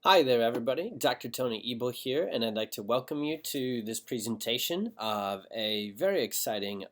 Hi there, everybody. Dr. Tony Ebel here, and I'd like to welcome you to this presentation of a very exciting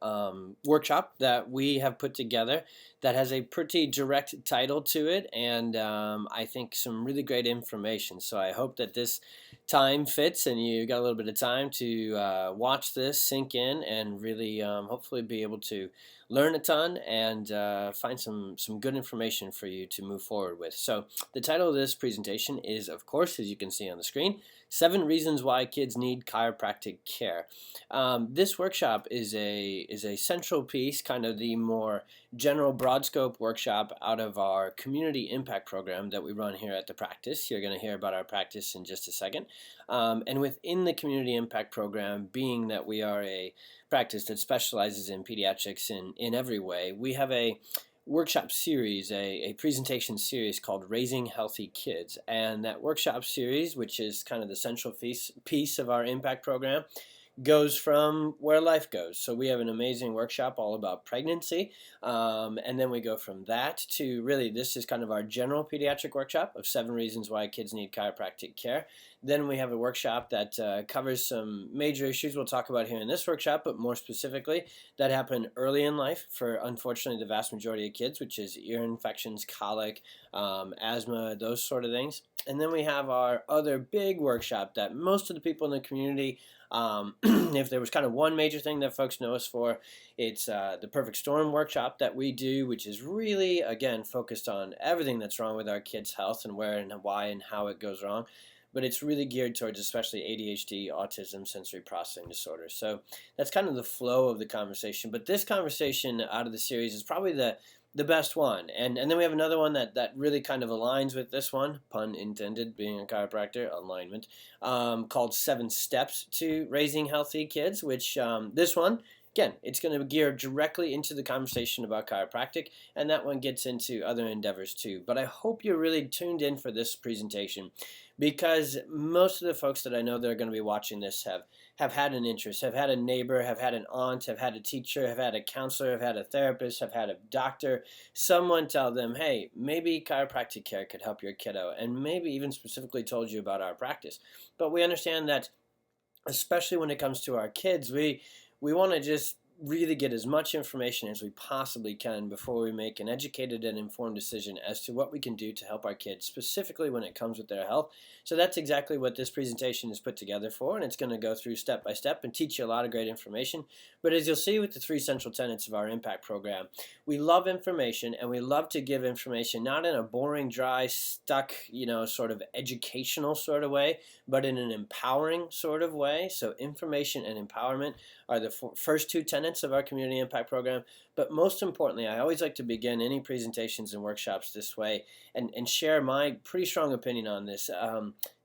workshop that we have put together that has a pretty direct title to it, and I think some really great information. So I hope that this time fits and you got a little bit of time to watch this sink in and really hopefully be able to learn a ton and find some good information for you to move forward with. So the title of this presentation is, of course, as you can see on the screen, 7 Reasons Why Kids Need Chiropractic Care. This workshop is a central piece, kind of the more general broad scope workshop out of our community impact program that we run here at the practice. You're going to hear about our practice in just a second. And within the community impact program, being that we are a practice that specializes in pediatrics in every way, we have a workshop series, a presentation series called Raising Healthy Kids. And that workshop series, which is kind of the central piece of our impact program, goes from where life goes. So we have an amazing workshop all about pregnancy, and then we go from that to really this is kind of our general pediatric workshop of 7 reasons why kids need chiropractic care. Then we have a workshop that covers some major issues we'll talk about here in this workshop, but more specifically that happen early in life for unfortunately the vast majority of kids, which is ear infections, colic, asthma, those sort of things. And then we have our other big workshop that most of the people in the community, if there was kind of one major thing that folks know us for, it's the Perfect Storm workshop that we do, which is really, again, focused on everything that's wrong with our kids' health and where and why and how it goes wrong. But it's really geared towards especially ADHD, autism, sensory processing disorder. So that's kind of the flow of the conversation. But this conversation out of the series is probably the best one. And then we have another one that really kind of aligns with this one, pun intended, being a chiropractor, alignment, called 7 Steps to Raising Healthy Kids, which this one, again, it's going to gear directly into the conversation about chiropractic, and that one gets into other endeavors too. But I hope you're really tuned in for this presentation because most of the folks that I know that are going to be watching this have had an interest, have had a neighbor, have had an aunt, have had a teacher, have had a counselor, have had a therapist, have had a doctor, someone tell them, hey, maybe chiropractic care could help your kiddo, and maybe even specifically told you about our practice. But we understand that, especially when it comes to our kids, we want to just really get as much information as we possibly can before we make an educated and informed decision as to what we can do to help our kids, specifically when it comes with their health. So that's exactly what this presentation is put together for, and it's going to go through step by step and teach you a lot of great information. But as you'll see with the 3 central tenets of our impact program, we love information, and we love to give information not in a boring, dry, stuck, sort of educational sort of way, but in an empowering sort of way. So information and empowerment are the first 2 tenets of our community impact program. But most importantly, I always like to begin any presentations and workshops this way and share my pretty strong opinion on this.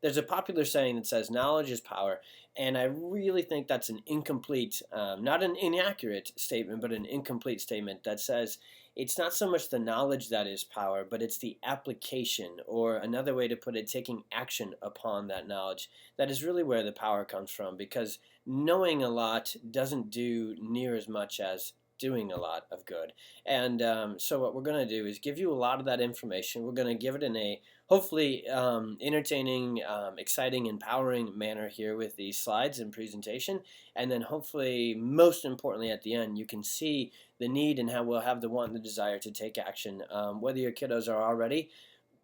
There's a popular saying that says knowledge is power. And I really think that's an incomplete, not an inaccurate statement, but an incomplete statement that says it's not so much the knowledge that is power, but it's the application, or another way to put it, taking action upon that knowledge. That is really where the power comes from, because knowing a lot doesn't do near as much as doing a lot of good. And so what we're going to do is give you a lot of that information. We're going to give it in a hopefully entertaining, exciting, empowering manner here with these slides and presentation. And then hopefully, most importantly at the end, you can see the need and how we'll have the want and the desire to take action, whether your kiddos are already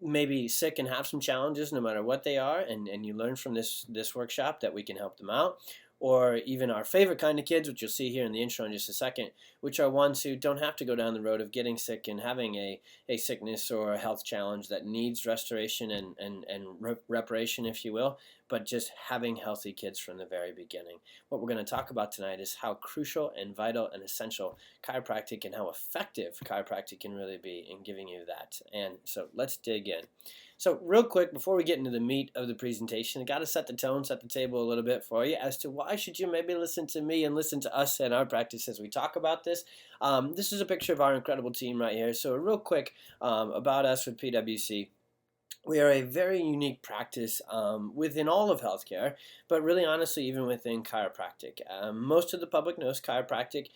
maybe sick and have some challenges no matter what they are, and you learn from this workshop that we can help them out, or even our favorite kind of kids, which you'll see here in the intro in just a second, which are ones who don't have to go down the road of getting sick and having a sickness or a health challenge that needs restoration and reparation, if you will, but just having healthy kids from the very beginning. What we're going to talk about tonight is how crucial and vital and essential chiropractic and how effective chiropractic can really be in giving you that. And so let's dig in. So real quick, before we get into the meat of the presentation, I got to set the tone, set the table a little bit for you as to why should you maybe listen to me and listen to us and our practice as we talk about this. This is a picture of our incredible team right here. So real quick about us with PWC. We are a very unique practice within all of healthcare, but really honestly even within chiropractic. Most of the public knows chiropractic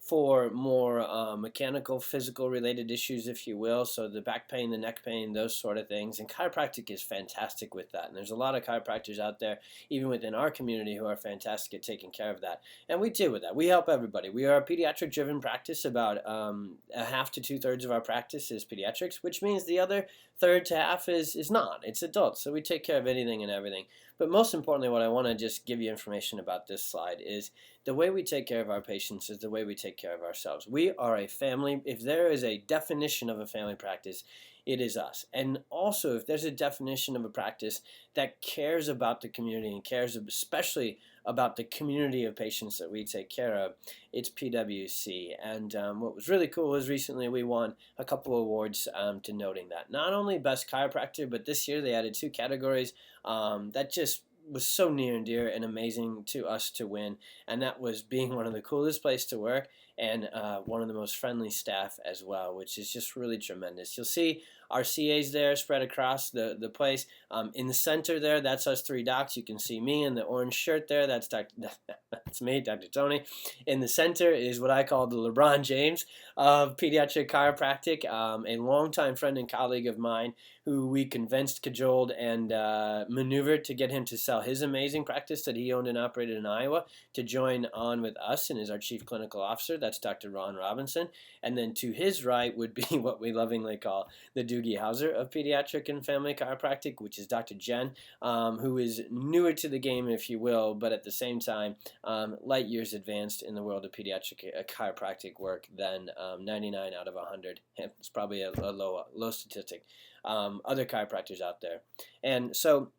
for more mechanical, physical related issues, if you will. So the back pain, the neck pain, those sort of things. And chiropractic is fantastic with that. And there's a lot of chiropractors out there, even within our community, who are fantastic at taking care of that. And we deal with that. We help everybody. We are a pediatric driven practice. About a half to 2/3 of our practice is pediatrics, which means the other third to half is not. It's adults. So we take care of anything and everything. But most importantly, what I want to just give you information about this slide is the way we take care of our patients is the way we take care of ourselves. We are a family. If there is a definition of a family practice, it is us. And also, if there's a definition of a practice that cares about the community and cares especially about the community of patients that we take care of, it's PWC. And what was really cool is recently we won a couple of awards denoting that. Not only Best Chiropractor, but this year they added 2 categories that just was so near and dear and amazing to us to win, and that was being one of the coolest places to work and one of the most friendly staff as well, which is just really tremendous. You'll see our CAs there spread across the place. In the center there, that's us 3 docs. You can see me in the orange shirt there. That's that's me, Dr. Tony. In the center is what I call the LeBron James of pediatric chiropractic, a longtime friend and colleague of mine who we convinced, cajoled, and maneuvered to get him to sell his amazing practice that he owned and operated in Iowa to join on with us and is our chief clinical officer. That's Dr. Ron Robinson. And then to his right would be what we lovingly call the Doogie Howser of Pediatric and Family Chiropractic, which is Dr. Jen, who is newer to the game, if you will, but at the same time, light years advanced in the world of pediatric chiropractic work than 99 out of 100. It's probably a low statistic. Other chiropractors out there. And so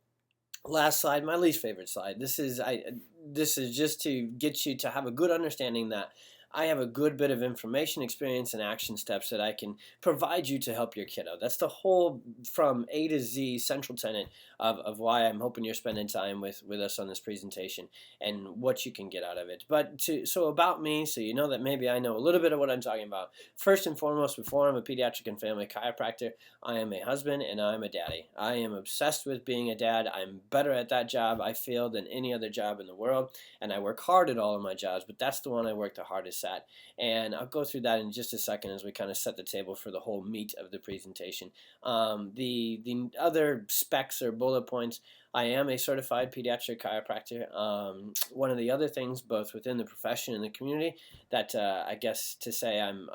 last slide, my least favorite slide. This is just to get you to have a good understanding that I have a good bit of information, experience, and action steps that I can provide you to help your kiddo. That's the whole from A to Z central tenet of why I'm hoping you're spending time with us on this presentation and what you can get out of it. But so about me, so you know that maybe I know a little bit of what I'm talking about. First and foremost, before I'm a pediatric and family chiropractor, I am a husband and I'm a daddy. I am obsessed with being a dad. I'm better at that job, I feel, than any other job in the world. And I work hard at all of my jobs, but that's the one I work the hardest at. And I'll go through that in just a second as we kind of set the table for the whole meat of the presentation. The other specs or bullet points: I am a certified pediatric chiropractor. One of the other things, both within the profession and the community, that I guess to say I'm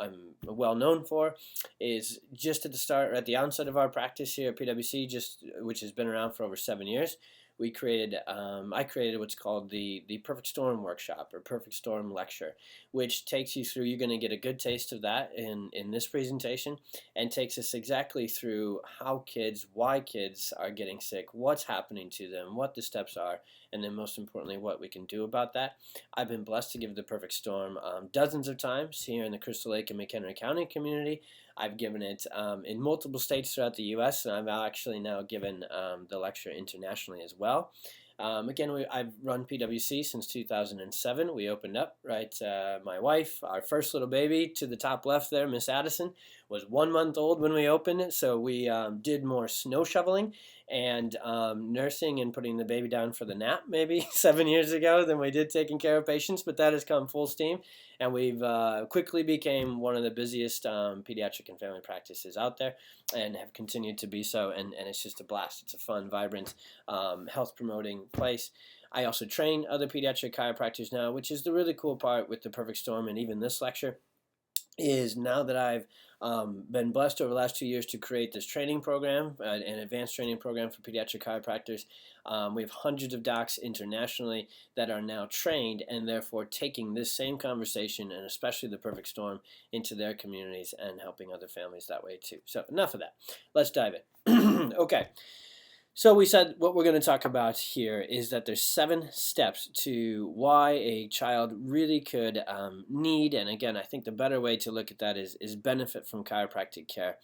well known for, is just at the start, or at the onset of our practice here at PwC, which has been around for over 7 years. I created what's called the Perfect Storm Workshop or Perfect Storm Lecture, which takes you through, you're going to get a good taste of that in this presentation, and takes us exactly through why kids are getting sick, what's happening to them, what the steps are, and then most importantly, what we can do about that. I've been blessed to give the Perfect Storm dozens of times here in the Crystal Lake and McHenry County community. I've given it in multiple states throughout the U.S., and I've actually now given the lecture internationally as well. Again, I've run PwC since 2007. We opened up, my wife, our first little baby to the top left there, Miss Addison, was 1 month old when we opened it, so we did more snow shoveling and nursing and putting the baby down for the nap maybe 7 years ago than we did taking care of patients, but that has come full steam, and we've quickly became one of the busiest pediatric and family practices out there and have continued to be so, and it's just a blast. It's a fun, vibrant, health-promoting place. I also train other pediatric chiropractors now, which is the really cool part with the Perfect Storm and even this lecture, is now that I've been blessed over the last 2 years to create this training program, an advanced training program for pediatric chiropractors. We have hundreds of docs internationally that are now trained and therefore taking this same conversation, and especially the Perfect Storm, into their communities and helping other families that way too. So enough of that. Let's dive in. Okay. So we said what we're going to talk about here is that there's 7 steps to why a child really could need, and again, I think the better way to look at that is benefit from chiropractic care.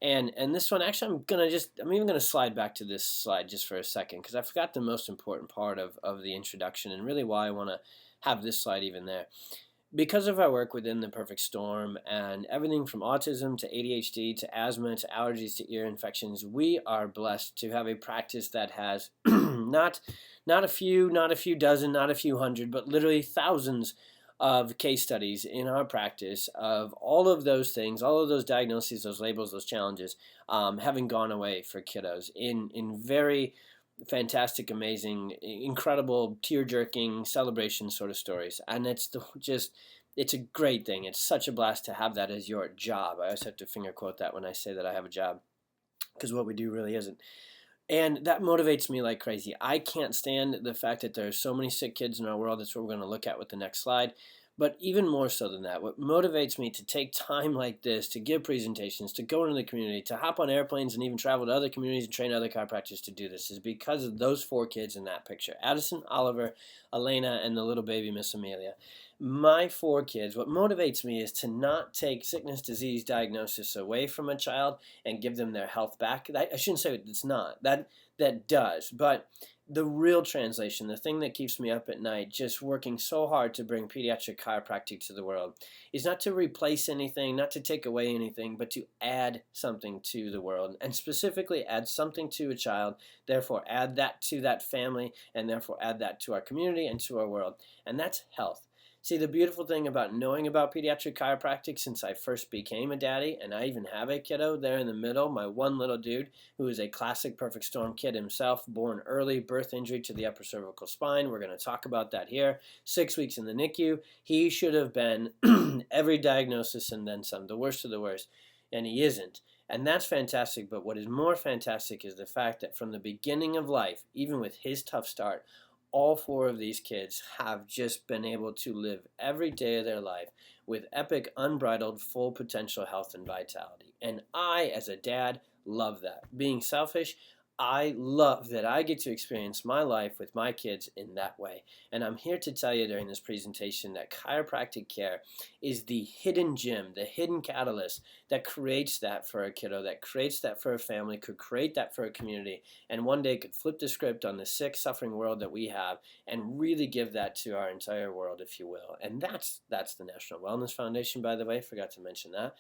And this one, actually, I'm even going to slide back to this slide just for a second, because I forgot the most important part of the introduction and really why I want to have this slide even there. Because of our work within the Perfect Storm and everything from autism to ADHD to asthma to allergies to ear infections, we are blessed to have a practice that has not a few dozen, not a few hundred, but literally thousands of case studies in our practice of all of those things, all of those diagnoses, those labels, those challenges, having gone away for kiddos in very fantastic, amazing, incredible, tear-jerking celebration sort of stories. And it's a great thing. It's such a blast to have that as your job. I always have to finger quote that when I say that I have a job, because what we do really isn't. And that motivates me like crazy. I can't stand the fact that there are so many sick kids in our world. That's what we're going to look at with the next slide. But even more so than that, what motivates me to take time like this, to give presentations, to go into the community, to hop on airplanes and even travel to other communities and train other chiropractors to do this, is because of those 4 kids in that picture: Addison, Oliver, Elena, and the little baby Miss Amelia. My 4 kids, what motivates me is to not take sickness, disease, diagnosis away from a child and give them their health back. I shouldn't say it's not. That does. But the real translation, the thing that keeps me up at night, just working so hard to bring pediatric chiropractic to the world, is not to replace anything, not to take away anything, but to add something to the world, and specifically add something to a child, therefore add that to that family, and therefore add that to our community and to our world, and that's health. See, the beautiful thing about knowing about pediatric chiropractic since I first became a daddy, and I even have a kiddo there in the middle, my one little dude, who is a classic perfect storm kid himself, born early, birth injury to the upper cervical spine. We're going to talk about that here. 6 weeks in the NICU. He should have been every diagnosis and then some, the worst of the worst, and he isn't. And that's fantastic, but what is more fantastic is the fact that from the beginning of life, even with his tough start, all 4 of these kids have just been able to live every day of their life with epic, unbridled, full potential health and vitality. And I, as a dad, love that. Being selfish, I love that I get to experience my life with my kids in that way. And I'm here to tell you during this presentation that chiropractic care is the hidden gem, the hidden catalyst that creates that for a kiddo, that creates that for a family, could create that for a community, and one day could flip the script on the sick, suffering world that we have and really give that to our entire world, if you will. And that's the National Wellness Foundation, by the way. Forgot to mention that.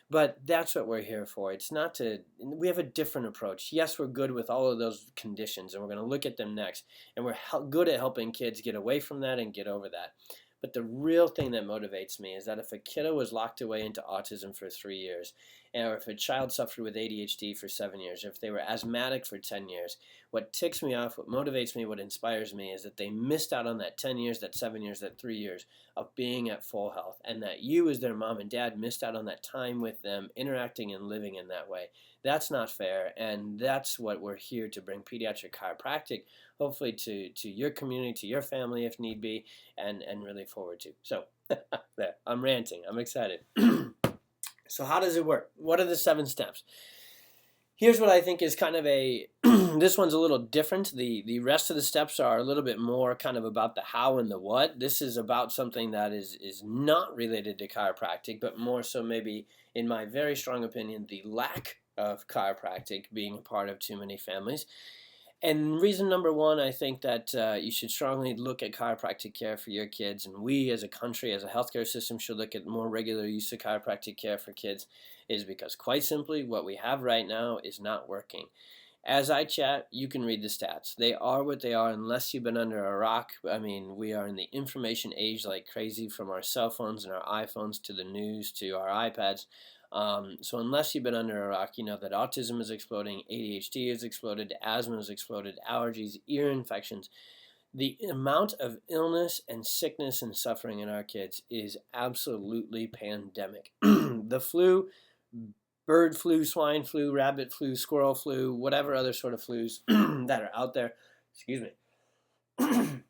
But that's what we're here for. It's not to, we have a different approach. Yes, we're good with all of those conditions, and we're going to look at them next. And we're good at helping kids get away from that and get over that. But the real thing that motivates me is that if a kiddo was locked away into autism for 3 years, or if a child suffered with ADHD for 7 years, or if they were asthmatic for 10 years, what ticks me off, what motivates me, what inspires me is that they missed out on that 10 years, that 7 years, that 3 years of being at full health, and that you as their mom and dad missed out on that time with them, interacting and living in that way. That's not fair, and that's what we're here to bring pediatric chiropractic, hopefully to your community, to your family if need be, and really forward to. So, there, I'm ranting. I'm excited. So how does it work? What are the 7 steps? Here's what I think is kind of a, this one's a little different. The rest of the steps are a little bit more kind of about the how and the what. This is about something that is not related to chiropractic, but more so maybe, in my very strong opinion, the lack of chiropractic being a part of too many families. And reason number 1, I think that you should strongly look at chiropractic care for your kids, and we as a country, as a healthcare system, should look at more regular use of chiropractic care for kids, is because quite simply what we have right now is not working. As I chat, you can read the stats. They are what they are unless you've been under a rock. I mean, we are in the information age like crazy, from our cell phones and our iPhones to the news to our iPads. So unless you've been under a rock, you know that autism is exploding, ADHD has exploded, asthma has exploded, allergies, ear infections. The amount of illness and sickness and suffering in our kids is absolutely pandemic. The flu, bird flu, swine flu, rabbit flu, squirrel flu, whatever other sort of flus that are out there, excuse me,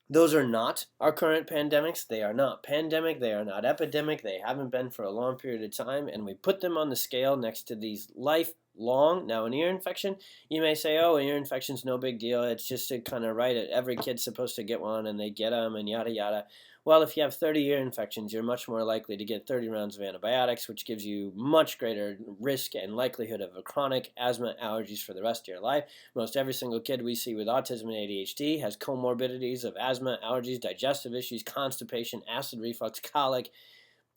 those are not our current pandemics. They are not pandemic. They are not epidemic. They haven't been for a long period of time. And we put them on the scale next to these lifelong. Now, an ear infection, you may say, oh, an ear infection's no big deal. It's just to kind of write it. Every kid's supposed to get one, and they get them, and yada, yada. Well, if you have 30 ear infections, you're much more likely to get 30 rounds of antibiotics, which gives you much greater risk and likelihood of a chronic asthma allergies for the rest of your life. Most every single kid we see with autism and ADHD has comorbidities of asthma, allergies, digestive issues, constipation, acid reflux, colic,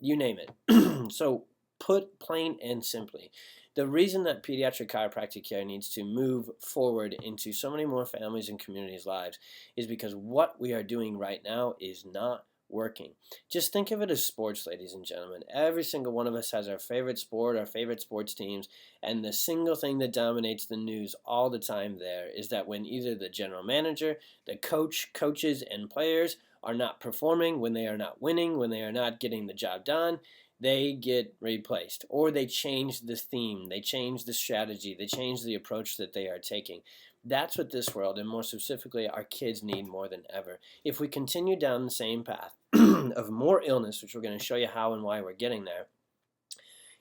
you name it. So put plain and simply, the reason that pediatric chiropractic care needs to move forward into so many more families and communities' lives is because what we are doing right now is not working. Just think of it as sports, ladies and gentlemen. Every single one of us has our favorite sport, our favorite sports teams, and the single thing that dominates the news all the time there is that when either the general manager, the coach, coaches, and players are not performing, when they are not winning, when they are not getting the job done, they get replaced, or they change the theme, they change the strategy, they change the approach that they are taking. That's what this world, and more specifically our kids, need more than ever. If we continue down the same path of more illness, which we're going to show you how and why we're getting there,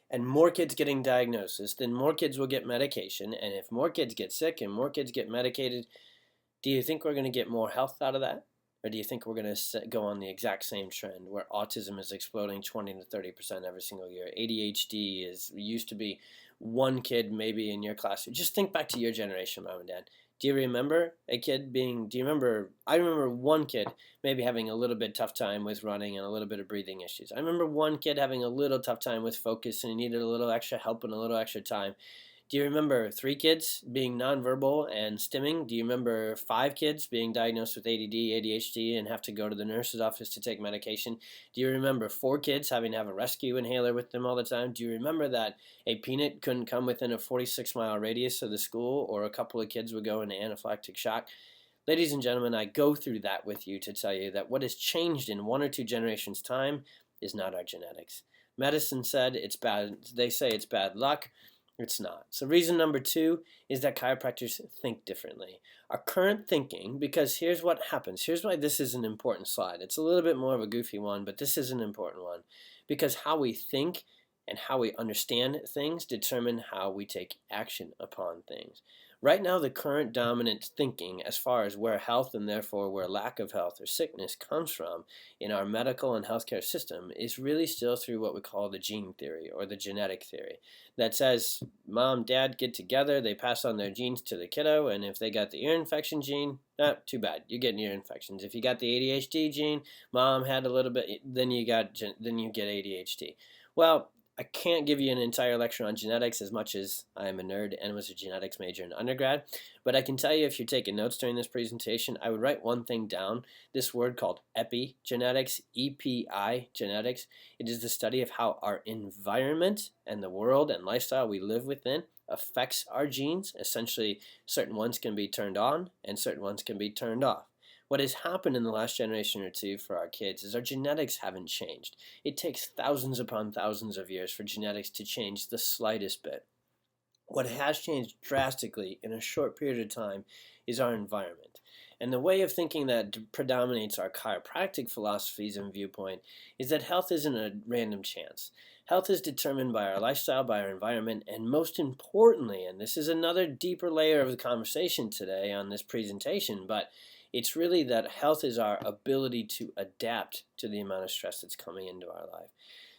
and more kids getting diagnosis, then more kids will get medication, and if more kids get sick and more kids get medicated, do you think we're going to get more health out of that? Or do you think we're going to go on the exact same trend where autism is exploding 20 to 30% every single year? ADHD used to be one kid maybe in your class. Just think back to your generation, mom and dad. Do you remember I remember one kid maybe having a little bit tough time with running and a little bit of breathing issues. I remember one kid having a little tough time with focus and he needed a little extra help and a little extra time. Do you remember 3 kids being nonverbal and stimming? Do you remember 5 kids being diagnosed with ADD, ADHD, and have to go to the nurse's office to take medication? Do you remember 4 kids having to have a rescue inhaler with them all the time? Do you remember that a peanut couldn't come within a 46-mile radius of the school, or a couple of kids would go into anaphylactic shock? Ladies and gentlemen, I go through that with you to tell you that what has changed in 1 or 2 generations' time is not our genetics. Medicine said it's bad. They say it's bad luck. It's not. So reason number 2 is that chiropractors think differently. Our current thinking, because here's what happens. Here's why this is an important slide. It's a little bit more of a goofy one, but this is an important one. Because how we think and how we understand things determine how we take action upon things. Right now, the current dominant thinking as far as where health and therefore where lack of health or sickness comes from in our medical and healthcare system is really still through what we call the gene theory or the genetic theory. That says mom, dad get together, they pass on their genes to the kiddo, and if they got the ear infection gene, too bad, you're getting ear infections. If you got the ADHD gene, mom had a little bit, then you get ADHD. Well, I can't give you an entire lecture on genetics as much as I am a nerd and was a genetics major in undergrad, but I can tell you if you're taking notes during this presentation, I would write one thing down, this word called epigenetics, EPI genetics. It is the study of how our environment and the world and lifestyle we live within affects our genes. Essentially, certain ones can be turned on and certain ones can be turned off. What has happened in the last generation or 2 for our kids is our genetics haven't changed. It takes thousands upon thousands of years for genetics to change the slightest bit. What has changed drastically in a short period of time is our environment. And the way of thinking that predominates our chiropractic philosophies and viewpoint is that health isn't a random chance. Health is determined by our lifestyle, by our environment, and most importantly, and this is another deeper layer of the conversation today on this presentation, but it's really that health is our ability to adapt to the amount of stress that's coming into our life.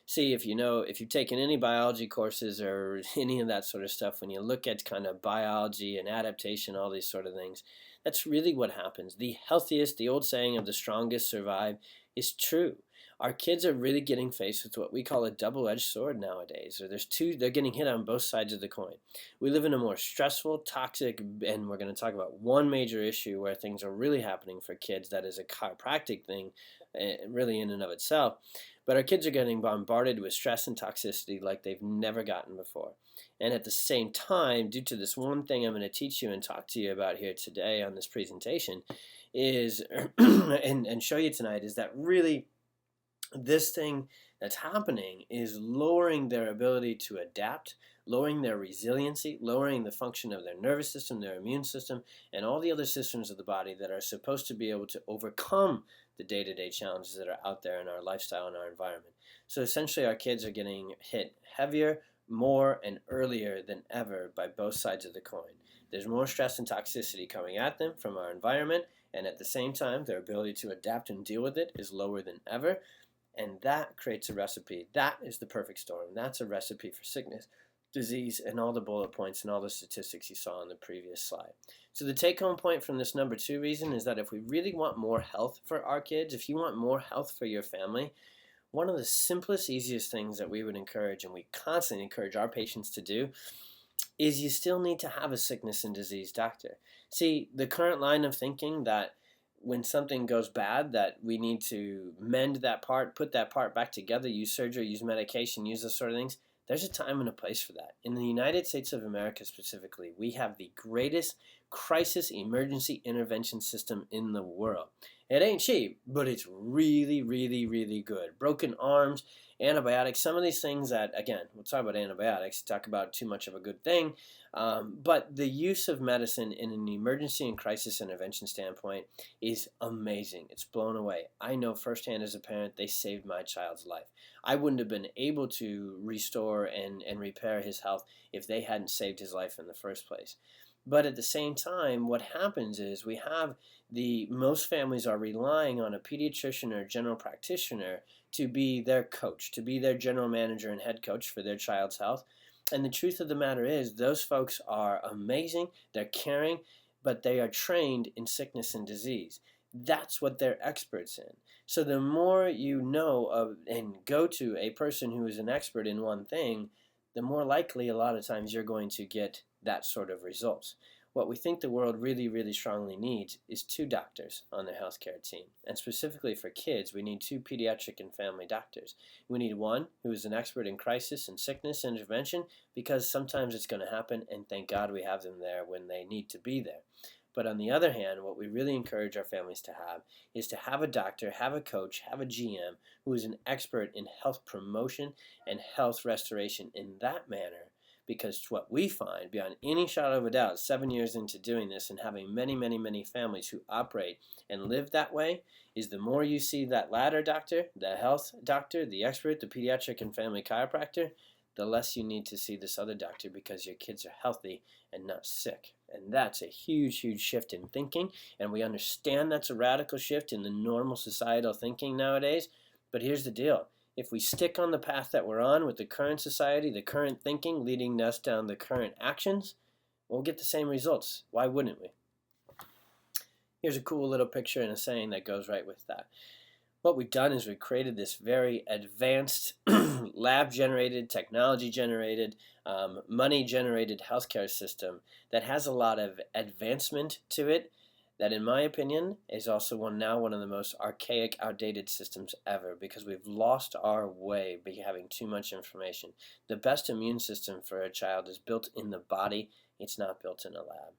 See, if you've taken any biology courses or any of that sort of stuff, when you look at kind of biology and adaptation, all these sort of things, that's really what happens. The healthiest, the old saying of the strongest survive, is true. Our kids are really getting faced with what we call a double-edged sword nowadays, or they're getting hit on both sides of the coin. We live in a more stressful, toxic, and we're going to talk about one major issue where things are really happening for kids that is a chiropractic thing, really in and of itself. But our kids are getting bombarded with stress and toxicity like they've never gotten before. And at the same time, due to this one thing I'm going to teach you and talk to you about here today on this presentation is, and show you tonight, is that really this thing that's happening is lowering their ability to adapt, lowering their resiliency, lowering the function of their nervous system, their immune system, and all the other systems of the body that are supposed to be able to overcome the day-to-day challenges that are out there in our lifestyle and our environment. So essentially our kids are getting hit heavier, more, and earlier than ever by both sides of the coin. There's more stress and toxicity coming at them from our environment, and at the same time their ability to adapt and deal with it is lower than ever. And that creates a recipe. That is the perfect storm. That's a recipe for sickness, disease, and all the bullet points and all the statistics you saw on the previous slide. So the take-home point from this number 2 reason is that if we really want more health for our kids, if you want more health for your family, one of the simplest, easiest things that we would encourage, and we constantly encourage our patients to do, is you still need to have a sickness and disease doctor. See, the current line of thinking that when something goes bad, that we need to mend that part, put that part back together, use surgery, use medication, use those sort of things, there's a time and a place for that. In the United States of America specifically, we have the greatest crisis emergency intervention system in the world. It ain't cheap, but it's really, really, really good. Broken arms, antibiotics, some of these things that, again, we'll talk about antibiotics, talk about too much of a good thing, but the use of medicine in an emergency and crisis intervention standpoint is amazing. It's blown away. I know firsthand as a parent, they saved my child's life. I wouldn't have been able to restore and repair his health if they hadn't saved his life in the first place. But at the same time, what happens is most families are relying on a pediatrician or general practitioner to be their coach, to be their general manager and head coach for their child's health. And the truth of the matter is, those folks are amazing, they're caring, but they are trained in sickness and disease. That's what they're experts in. So the more you know of and go to a person who is an expert in one thing, the more likely a lot of times you're going to get that sort of results. What we think the world really, really strongly needs is 2 doctors on their healthcare team. And specifically for kids, we need 2 pediatric and family doctors. We need one who is an expert in crisis and sickness intervention, because sometimes it's going to happen, and thank God we have them there when they need to be there. But on the other hand, what we really encourage our families to have is to have a doctor, have a coach, have a GM who is an expert in health promotion and health restoration in that manner. Because what we find, beyond any shadow of a doubt, 7 years into doing this and having many, many, many families who operate and live that way, is the more you see that latter doctor, the health doctor, the expert, the pediatric and family chiropractor, the less you need to see this other doctor, because your kids are healthy and not sick. And that's a huge, huge shift in thinking. And we understand that's a radical shift in the normal societal thinking nowadays. But here's the deal. If we stick on the path that we're on with the current society, the current thinking leading us down the current actions, we'll get the same results. Why wouldn't we? Here's a cool little picture and a saying that goes right with that. What we've done is we've created this very advanced, lab-generated, technology-generated, money-generated healthcare system that has a lot of advancement to it, that in my opinion is also one of the most archaic, outdated systems ever, because we've lost our way by having too much information. The best immune system for a child is built in the body. It's not built in a lab.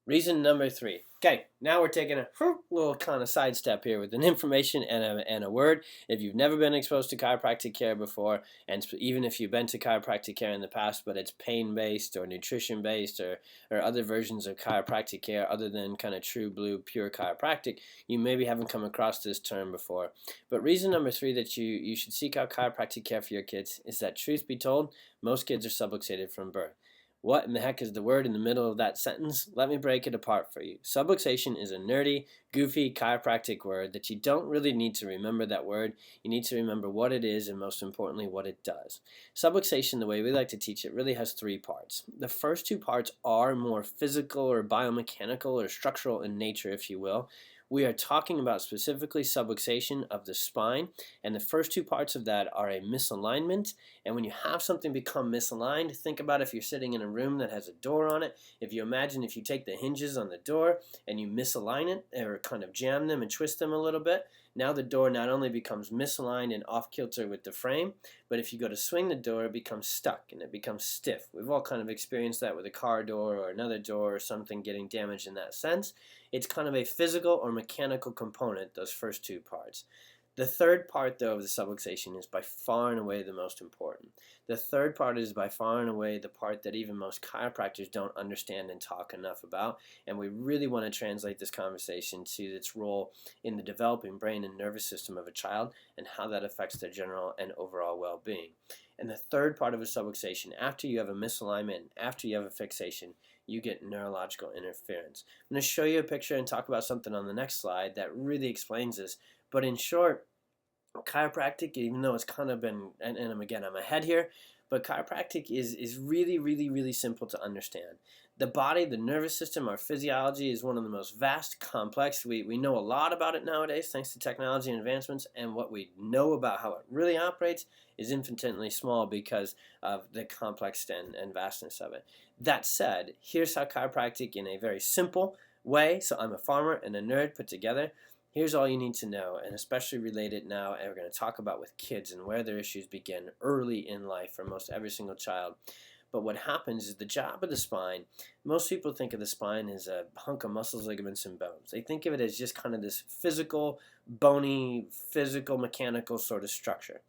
Reason number 3. Okay, now we're taking a little kind of sidestep here with an information and a word. If you've never been exposed to chiropractic care before, and even if you've been to chiropractic care in the past, but it's pain-based or nutrition-based or other versions of chiropractic care other than kind of true blue, pure chiropractic, you maybe haven't come across this term before. But reason number 3 that you should seek out chiropractic care for your kids is that, truth be told, most kids are subluxated from birth. What in the heck is the word in the middle of that sentence? Let me break it apart for you. Subluxation is a nerdy, goofy chiropractic word that you don't really need to remember that word. You need to remember what it is and, most importantly, what it does. Subluxation, the way we like to teach it, really has 3 parts. The first 2 parts are more physical or biomechanical or structural in nature, if you will. We are talking about specifically subluxation of the spine, and the first 2 parts of that are a misalignment. And when you have something become misaligned, think about if you're sitting in a room that has a door on it. If you imagine if you take the hinges on the door and you misalign it or kind of jam them and twist them a little bit, now the door not only becomes misaligned and off kilter with the frame, but if you go to swing the door, it becomes stuck and it becomes stiff. We've all kind of experienced that with a car door or another door or something getting damaged in that sense. It's kind of a physical or mechanical component, those first 2 parts. The third part, though, of the subluxation is by far and away the most important. The third part is by far and away the part that even most chiropractors don't understand and talk enough about, and we really want to translate this conversation to its role in the developing brain and nervous system of a child and how that affects their general and overall well-being. And the third part of a subluxation, after you have a misalignment, after you have a fixation, you get neurological interference. I'm going to show you a picture and talk about something on the next slide that really explains this. But in short, chiropractic, even though it's kind of been, and again, I'm ahead here, but chiropractic is really, really, really simple to understand. The body, the nervous system, our physiology is one of the most vast, complex. We know a lot about it nowadays thanks to technology and advancements, and what we know about how it really operates is infinitely small because of the complex and vastness of it. That said, here's how chiropractic, in a very simple way. So I'm a farmer and a nerd put together. Here's all you need to know, and especially related now, and we're going to talk about with kids and where their issues begin early in life for most every single child. But what happens is the job of the spine, most people think of the spine as a hunk of muscles, ligaments, and bones. They think of it as just kind of this physical, bony, physical, mechanical sort of structure.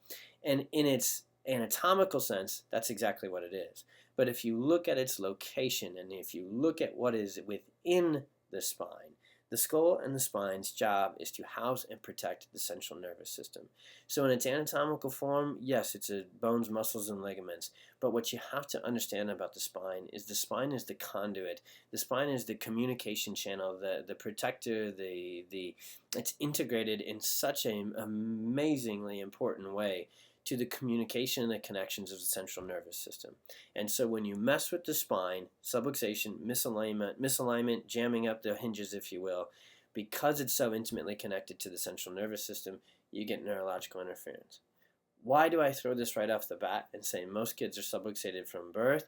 And in its anatomical sense, that's exactly what it is. But if you look at its location and if you look at what is within the spine, the skull and the spine's job is to house and protect the central nervous system. So in its anatomical form, yes, it's bones, muscles, and ligaments. But what you have to understand about the spine is the conduit. The spine is the communication channel, the protector, it's integrated in such an amazingly important way to the communication and the connections of the central nervous system. And so when you mess with the spine, subluxation, misalignment, jamming up the hinges, if you will, because it's so intimately connected to the central nervous system, you get neurological interference. Why do I throw this right off the bat and say most kids are subluxated from birth?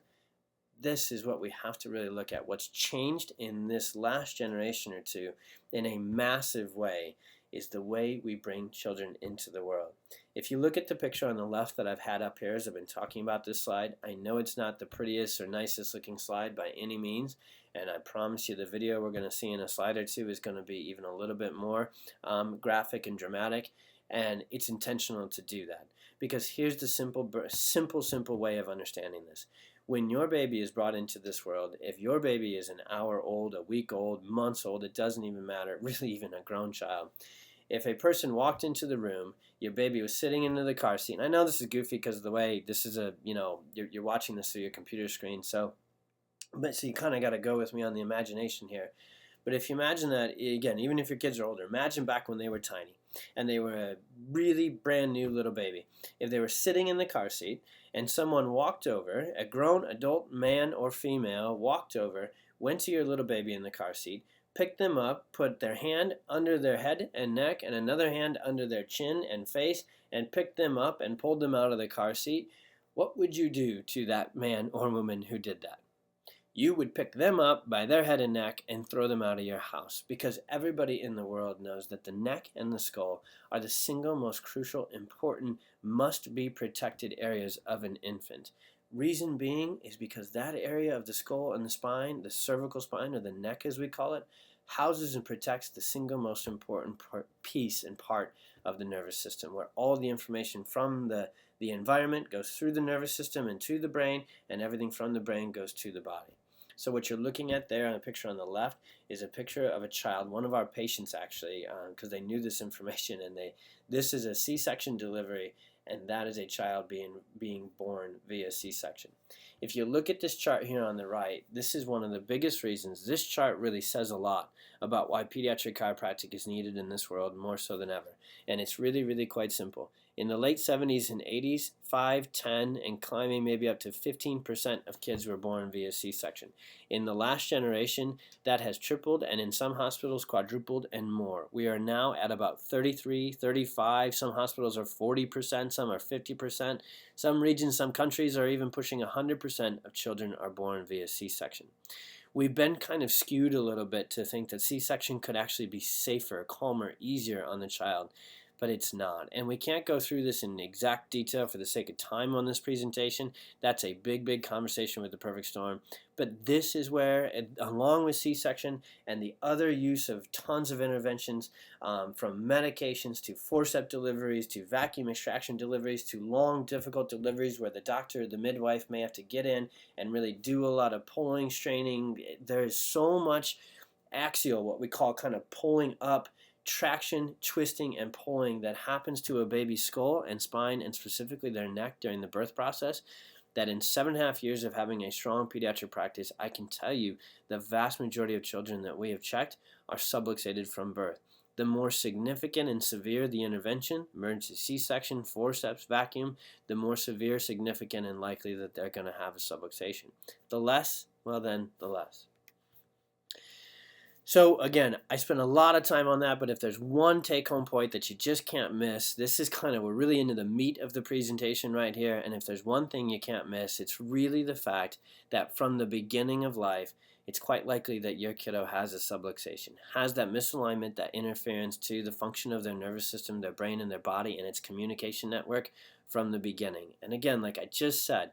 This is what we have to really look at. What's changed in this last generation or two in a massive way is the way we bring children into the world. If you look at the picture on the left that I've had up here as I've been talking about this slide, I know it's not the prettiest or nicest looking slide by any means, and I promise you the video we're going to see in a slide or two is going to be even a little bit more graphic and dramatic, and it's intentional to do that. Because here's the simple way of understanding this. When your baby is brought into this world, if your baby is an hour old, a week old, months old, it doesn't even matter, really even a grown child. If a person walked into the room, your baby was sitting into the car seat, and I know this is goofy because of the way this is you're watching this through your computer screen, so you kind of got to go with me on the imagination here. But if you imagine that, again, even if your kids are older, imagine back when they were tiny and they were a really brand new little baby. If they were sitting in the car seat and someone walked over, a grown adult man or female walked over, went to your little baby in the car seat, picked them up, put their hand under their head and neck and another hand under their chin and face, and picked them up and pulled them out of the car seat, what would you do to that man or woman who did that? You would pick them up by their head and neck and throw them out of your house, because everybody in the world knows that the neck and the skull are the single most crucial, important, must-be protected areas of an infant. Reason being is because that area of the skull and the spine, the cervical spine, or the neck as we call it, houses and protects the single most important piece and part of the nervous system, where all the information from the environment goes through the nervous system and to the brain, and everything from the brain goes to the body. So what you're looking at there on the picture on the left is a picture of a child, one of our patients actually, because they knew this information, and this is a C-section delivery, and that is a child being born via C-section. If you look at this chart here on the right, this is one of the biggest reasons. This chart really says a lot about why pediatric chiropractic is needed in this world more so than ever. And it's really, really quite simple. In the late 70s and 80s, 5, 10, and climbing maybe up to 15% of kids were born via C-section. In the last generation, that has tripled, and in some hospitals quadrupled and more. We are now at about 33, 35. Some hospitals are 40%, some are 50%. Some regions, some countries are even pushing 100% of children are born via C-section. We've been kind of skewed a little bit to think that C-section could actually be safer, calmer, easier on the child. But it's not. And we can't go through this in exact detail for the sake of time on this presentation. That's a big, big conversation with the perfect storm. But this is where, along with C-section and the other use of tons of interventions, from medications to forceps deliveries to vacuum extraction deliveries to long, difficult deliveries where the doctor or the midwife may have to get in and really do a lot of pulling, straining. There is so much axial, what we call kind of pulling up, traction, twisting, and pulling that happens to a baby's skull and spine, and specifically their neck during the birth process, that in 7.5 years of having a strong pediatric practice, I can tell you the vast majority of children that we have checked are subluxated from birth. The more significant and severe the intervention, emergency C-section, forceps, vacuum, the more severe, significant, and likely that they're going to have a subluxation. The less, well then, the less. So again, I spent a lot of time on that, but if there's one take-home point that you just can't miss, this is we're really into the meat of the presentation right here, and if there's one thing you can't miss, it's really the fact that from the beginning of life, it's quite likely that your kiddo has a subluxation, has that misalignment, that interference to the function of their nervous system, their brain, and their body, and its communication network from the beginning. And again, like I just said,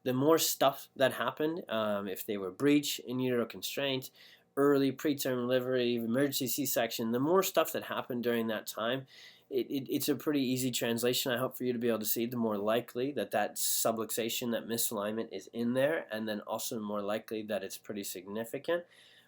the more stuff that happened, if they were breech, in utero constraint, early preterm delivery, emergency C-section, the more stuff that happened during that time, it's a pretty easy translation, I hope, for you to be able to see. The more likely that that subluxation, that misalignment is in there, and then also more likely that it's pretty significant.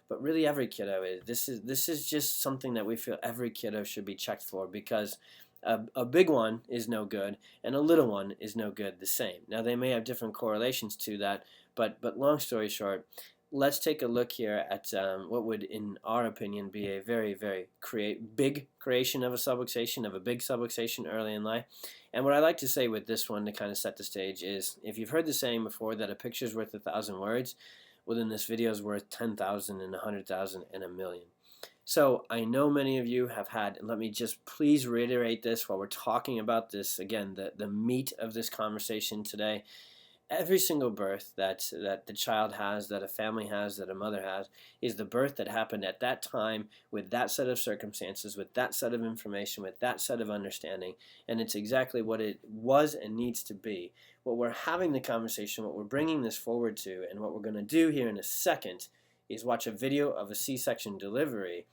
But really every kiddo is. This is just something that we feel every kiddo should be checked for, because a big one is no good and a little one is no good the same. Now they may have different correlations to that, but long story short, let's take a look here at what would, in our opinion, be a very, very big creation of a subluxation, of a big subluxation early in life. And what I like to say with this one to kind of set the stage is, if you've heard the saying before that a picture's worth 1,000 words, well then this video is worth 10,000 and 100,000 and 1,000,000. So I know many of you have had, and let me just please reiterate this while we're talking about this, again, the meat of this conversation today. Every single birth that the child has, that a family has, that a mother has, is the birth that happened at that time with that set of circumstances, with that set of information, with that set of understanding, and it's exactly what it was and needs to be. What we're having the conversation, what we're bringing this forward to, and what we're going to do here in a second is watch a video of a C-section delivery.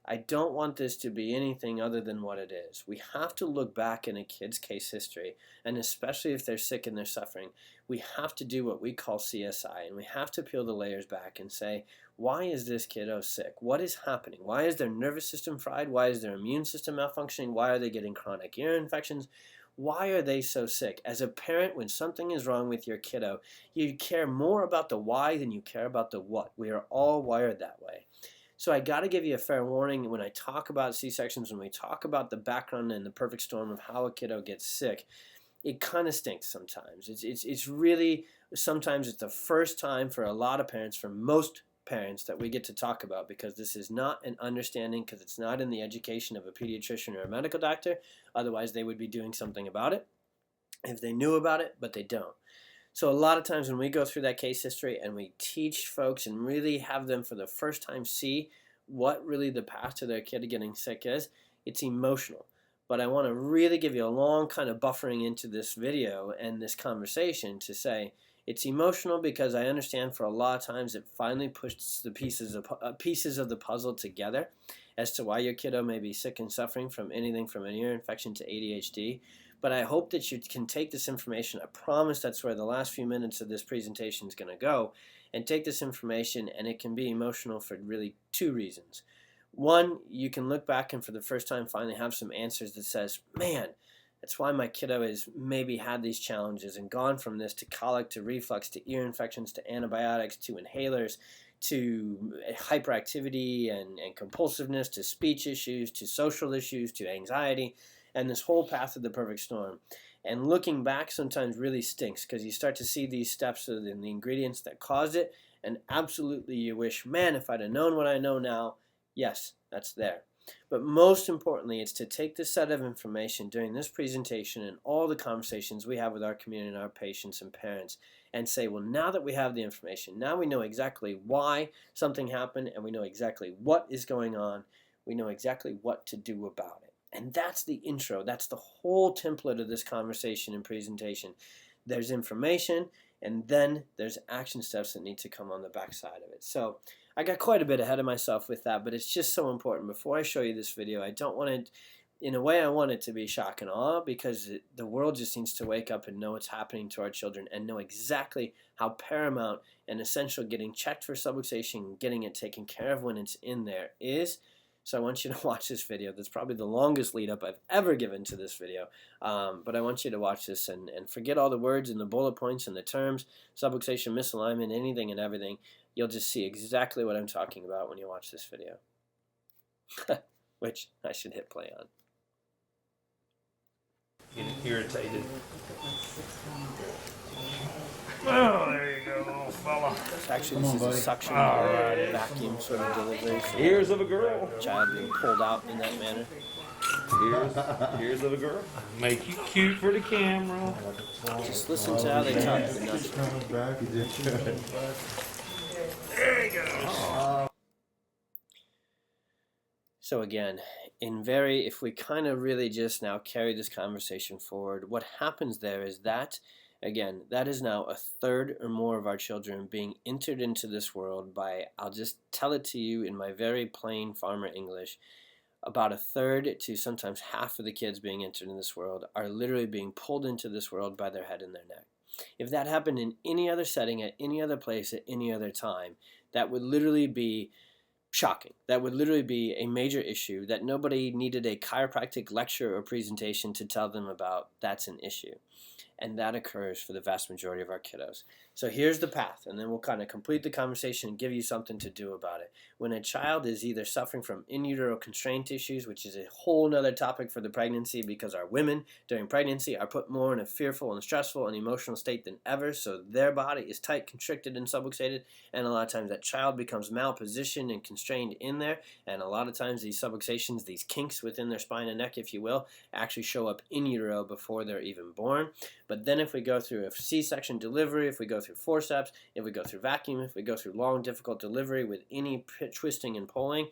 I don't want this to be anything other than what it is. We have to look back in a kid's case history, and especially if they're sick and they're suffering, we have to do what we call CSI, and we have to peel the layers back and say, why is this kiddo sick? What is happening? Why is their nervous system fried? Why is their immune system malfunctioning? Why are they getting chronic ear infections? Why are they so sick? As a parent, when something is wrong with your kiddo, you care more about the why than you care about the what. We are all wired that way. So I got to give you a fair warning when I talk about C-sections, when we talk about the background and the perfect storm of how a kiddo gets sick, it kind of stinks sometimes. It's really, sometimes it's the first time for a lot of parents, for most parents, that we get to talk about, because this is not an understanding, because it's not in the education of a pediatrician or a medical doctor. Otherwise they would be doing something about it if they knew about it, but they don't. So a lot of times when we go through that case history and we teach folks and really have them for the first time see what really the path to their kid getting sick is, it's emotional. But I want to really give you a long kind of buffering into this video and this conversation to say it's emotional because I understand for a lot of times it finally pushes the pieces of the puzzle together as to why your kiddo may be sick and suffering from anything from an ear infection to ADHD. But I hope that you can take this information. I promise that's where the last few minutes of this presentation is going to go. And take this information, and it can be emotional for really two reasons. One, you can look back and for the first time finally have some answers that says, man, that's why my kiddo has maybe had these challenges and gone from this to colic, to reflux, to ear infections, to antibiotics, to inhalers, to hyperactivity and compulsiveness, to speech issues, to social issues, to anxiety, and this whole path of the perfect storm. And looking back sometimes really stinks, because you start to see these steps and the ingredients that caused it, and absolutely you wish, man, if I'd have known what I know now, yes, that's there. But most importantly, it's to take this set of information during this presentation and all the conversations we have with our community and our patients and parents and say, well, now that we have the information, now we know exactly why something happened and we know exactly what is going on, we know exactly what to do about it. And that's the intro. That's the whole template of this conversation and presentation. There's information, and then there's action steps that need to come on the backside of it. So I got quite a bit ahead of myself with that, but it's just so important. Before I show you this video, I don't want it, in a way I want it to be shock and awe, because the world just needs to wake up and know what's happening to our children and know exactly how paramount and essential getting checked for subluxation, getting it taken care of when it's in there is. So I want you to watch this video. That's probably the longest lead up I've ever given to this video. But I want you to watch this and forget all the words and the bullet points and the terms, subluxation, misalignment, anything and everything. You'll just see exactly what I'm talking about when you watch this video. Which I should hit play on. Getting irritated. Oh, there you go, little fella. Actually, this is a suction vacuum sort of delivery. So Ears of a girl. Child being pulled out in that manner. Ears of a girl. Make you cute for the camera. Just listen to how they talk. There he goes. So again, if we kind of really just now carry this conversation forward, what happens there is that, again, that is now a third or more of our children being entered into this world by, I'll just tell it to you in my very plain farmer English, about a third to sometimes half of the kids being entered in this world are literally being pulled into this world by their head and their neck. If that happened in any other setting, at any other place, at any other time, that would literally be shocking. That would literally be a major issue that nobody needed a chiropractic lecture or presentation to tell them about. That's an issue. And that occurs for the vast majority of our kiddos. So here's the path, and then we'll kind of complete the conversation and give you something to do about it. When a child is either suffering from in utero constraint issues, which is a whole nother topic for the pregnancy, because our women during pregnancy are put more in a fearful and stressful and emotional state than ever, so their body is tight, constricted, and subluxated, and a lot of times that child becomes malpositioned and constrained in there, and a lot of times these subluxations, these kinks within their spine and neck, if you will, actually show up in utero before they're even born. But then if we go through a C-section delivery, if we go through forceps, if we go through vacuum, if we go through long, difficult delivery with any twisting and pulling,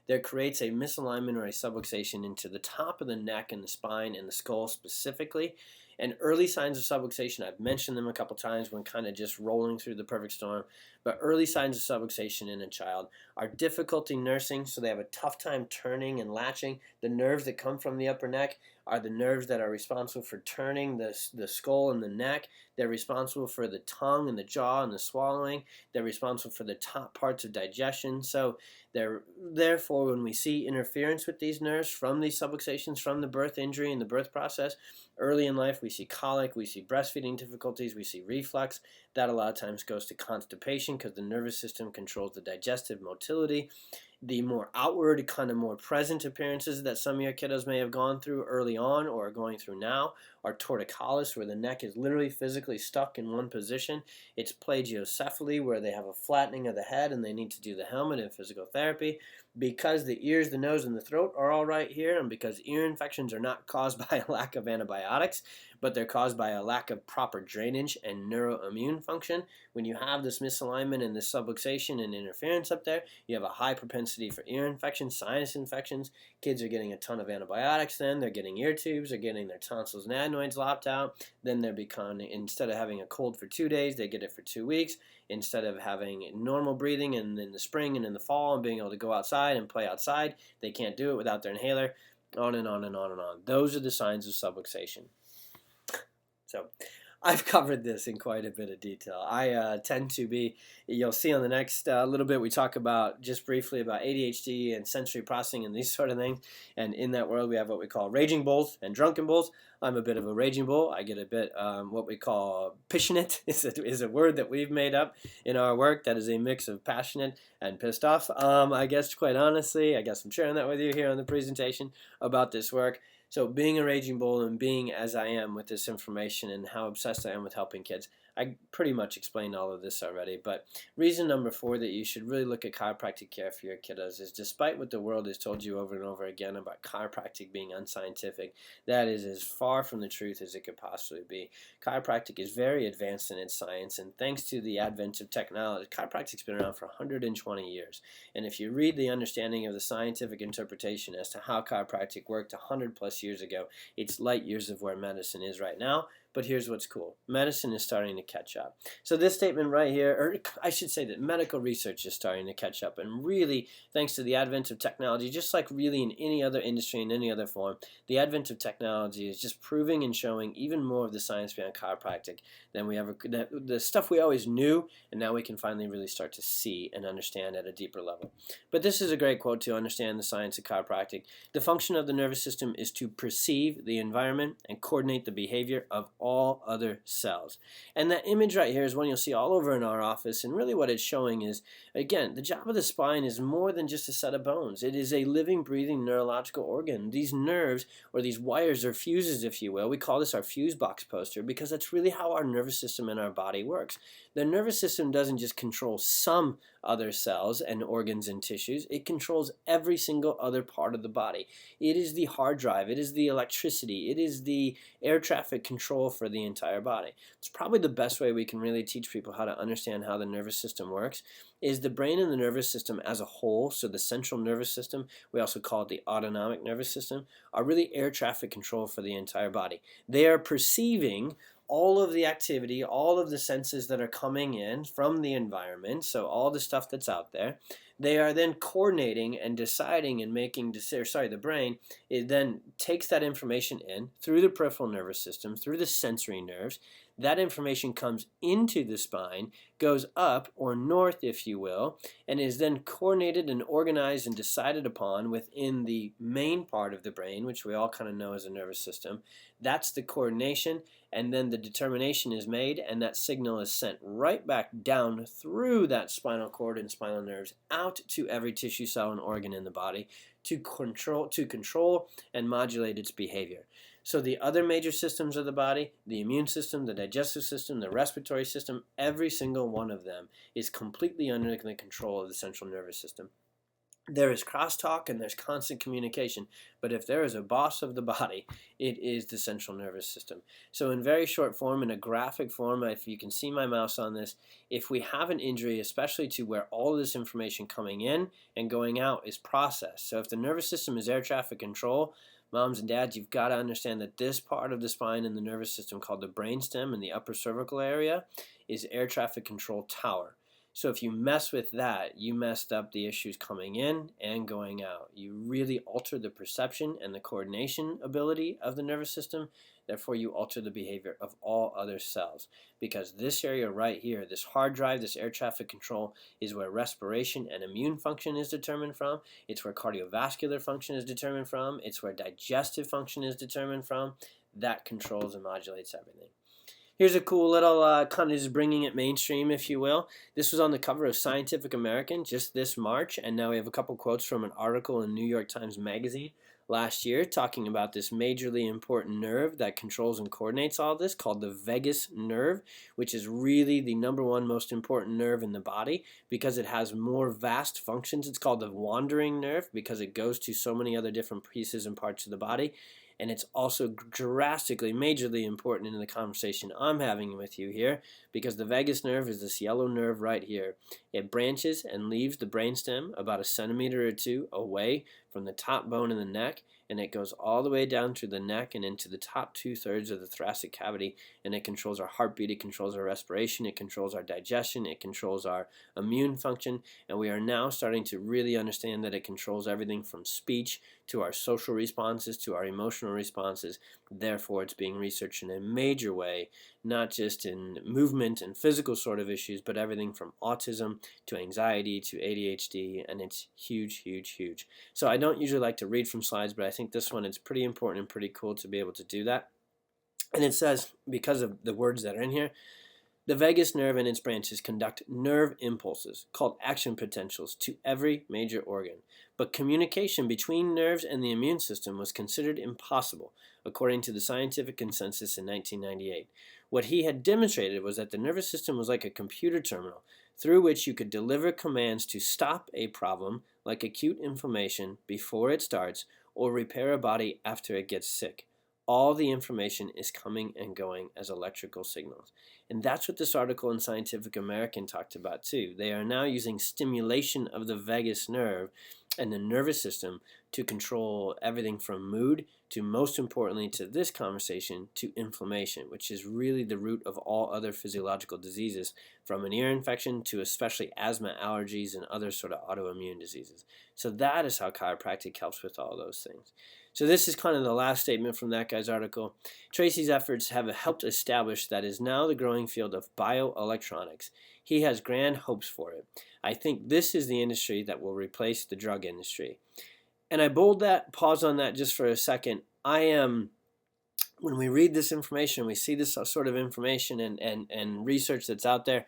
there creates a misalignment or a subluxation into the top of the neck and the spine and the skull specifically. And early signs of subluxation, I've mentioned them a couple times when kind of just rolling through the perfect storm, but early signs of subluxation in a child are difficulty nursing, so they have a tough time turning and latching. The nerves that come from the upper neck are the nerves that are responsible for turning the skull and the neck. They're responsible for the tongue and the jaw and the swallowing. They're responsible for the top parts of digestion. So therefore, when we see interference with these nerves from these subluxations, from the birth injury and the birth process, early in life we see colic, we see breastfeeding difficulties, we see reflux. That a lot of times goes to constipation because the nervous system controls the digestive motility. The more outward, kind of more present appearances that some of your kiddos may have gone through early on or are going through now are torticollis, where the neck is literally physically stuck in one position. It's plagiocephaly, where they have a flattening of the head and they need to do the helmet and physical therapy. Because the ears, the nose, and the throat are all right here, and because ear infections are not caused by a lack of antibiotics, but they're caused by a lack of proper drainage and neuroimmune function, when you have this misalignment and this subluxation and interference up there, you have a high propensity for ear infections, sinus infections. Kids are getting a ton of antibiotics then. They're getting ear tubes. They're getting their tonsils and adenoids lopped out. Then they're becoming, instead of having a cold for 2 days, they get it for 2 weeks. Instead of having normal breathing in the spring and in the fall and being able to go outside and play outside, they can't do it without their inhaler. On and on and on and on. Those are the signs of subluxation. So I've covered this in quite a bit of detail. I tend to be, you'll see on the next little bit, we talk about just briefly about ADHD and sensory processing and these sort of things. And in that world, we have what we call raging bulls and drunken bulls. I'm a bit of a raging bull. I get a bit what we call passionate is a word that we've made up in our work that is a mix of passionate and pissed off. I guess quite honestly, I guess I'm sharing that with you here on the presentation about this work. So being a raging bull and being as I am with this information and how obsessed I am with helping kids, I pretty much explained all of this already. But reason number 4 that you should really look at chiropractic care for your kiddos is, despite what the world has told you over and over again about chiropractic being unscientific, that is as far from the truth as it could possibly be. Chiropractic is very advanced in its science, and thanks to the advent of technology, chiropractic's been around for 120 years. And if you read the understanding of the scientific interpretation as to how chiropractic worked 100 plus years ago, it's light years of where medicine is right now. But here's what's cool. Medicine is starting to catch up. So this statement right here, or I should say that medical research is starting to catch up. And really, thanks to the advent of technology, just like really in any other industry, in any other form, the advent of technology is just proving and showing even more of the science behind chiropractic than we ever could. The stuff we always knew, and now we can finally really start to see and understand at a deeper level. But this is a great quote to understand the science of chiropractic. The function of the nervous system is to perceive the environment and coordinate the behavior of all other cells. And that image right here is one you'll see all over in our office, and really what it's showing is, again, the job of the spine is more than just a set of bones. It is a living, breathing neurological organ. These nerves, or these wires or fuses, if you will, we call this our fuse box poster, because that's really how our nervous system and our body works. The nervous system doesn't just control some other cells and organs and tissues, it controls every single other part of the body. It is the hard drive, it is the electricity, it is the air traffic control for the entire body. It's probably the best way we can really teach people how to understand how the nervous system works is the brain and the nervous system as a whole. So the central nervous system, we also call it the autonomic nervous system, are really air traffic control for the entire body. They are perceiving all of the activity, all of the senses that are coming in from the environment, so all the stuff that's out there. They are then coordinating and deciding and making decisions. The brain, it then takes that information in through the peripheral nervous system, through the sensory nerves. That information comes into the spine, goes up or north, if you will, and is then coordinated and organized and decided upon within the main part of the brain, which we all kind of know as a nervous system. That's the coordination, and then the determination is made, and that signal is sent right back down through that spinal cord and spinal nerves out to every tissue, cell, and organ in the body to control and modulate its behavior. So the other major systems of the body, the immune system, the digestive system, the respiratory system, every single one of them is completely under the control of the central nervous system. There is crosstalk and there's constant communication, but if there is a boss of the body, it is the central nervous system. So in very short form, in a graphic form, if you can see my mouse on this, if we have an injury, especially to where all of this information coming in and going out is processed. So if the nervous system is air traffic control, moms and dads, you've got to understand that this part of the spine and the nervous system called the brainstem in the upper cervical area is air traffic control tower. So if you mess with that, you messed up the issues coming in and going out. You really alter the perception and the coordination ability of the nervous system. Therefore, you alter the behavior of all other cells. Because this area right here, this hard drive, this air traffic control, is where respiration and immune function is determined from. It's where cardiovascular function is determined from. It's where digestive function is determined from. That controls and modulates everything. Here's a cool little kind of just bringing it mainstream, if you will. This was on the cover of Scientific American just this March, and now we have a couple quotes from an article in New York Times Magazine last year talking about this majorly important nerve that controls and coordinates all this called the vagus nerve, which is really the number one most important nerve in the body because it has more vast functions. It's called the wandering nerve because it goes to so many other different pieces and parts of the body. And it's also drastically, majorly important in the conversation I'm having with you here because the vagus nerve is this yellow nerve right here. It branches and leaves the brainstem about a centimeter or two away from the top bone in the neck, and it goes all the way down through the neck and into the top 2/3 of the thoracic cavity, and it controls our heartbeat, it controls our respiration, it controls our digestion, it controls our immune function, and we are now starting to really understand that it controls everything from speech to our social responses to our emotional responses. Therefore, it's being researched in a major way, not just in movement and physical sort of issues, but everything from autism to anxiety to ADHD, and it's huge, huge, huge. So I don't usually like to read from slides, but I think this one is pretty important and pretty cool to be able to do that. And it says, because of the words that are in here, the vagus nerve and its branches conduct nerve impulses, called action potentials, to every major organ. But communication between nerves and the immune system was considered impossible, according to the scientific consensus in 1998. What he had demonstrated was that the nervous system was like a computer terminal, through which you could deliver commands to stop a problem, like acute inflammation, before it starts, or repair a body after it gets sick. All the information is coming and going as electrical signals. And that's what this article in Scientific American talked about too. They are now using stimulation of the vagus nerve and the nervous system to control everything from mood to, most importantly to this conversation, to inflammation, which is really the root of all other physiological diseases, from an ear infection to especially asthma, allergies, and other sort of autoimmune diseases. So that is how chiropractic helps with all those things. So this is kind of the last statement from that guy's article. Tracy's efforts have helped establish that is now the growing field of bioelectronics. He has grand hopes for it. I think this is the industry that will replace the drug industry. And I bold that, pause on that just for a second. When we read this information, we see this sort of information and research that's out there,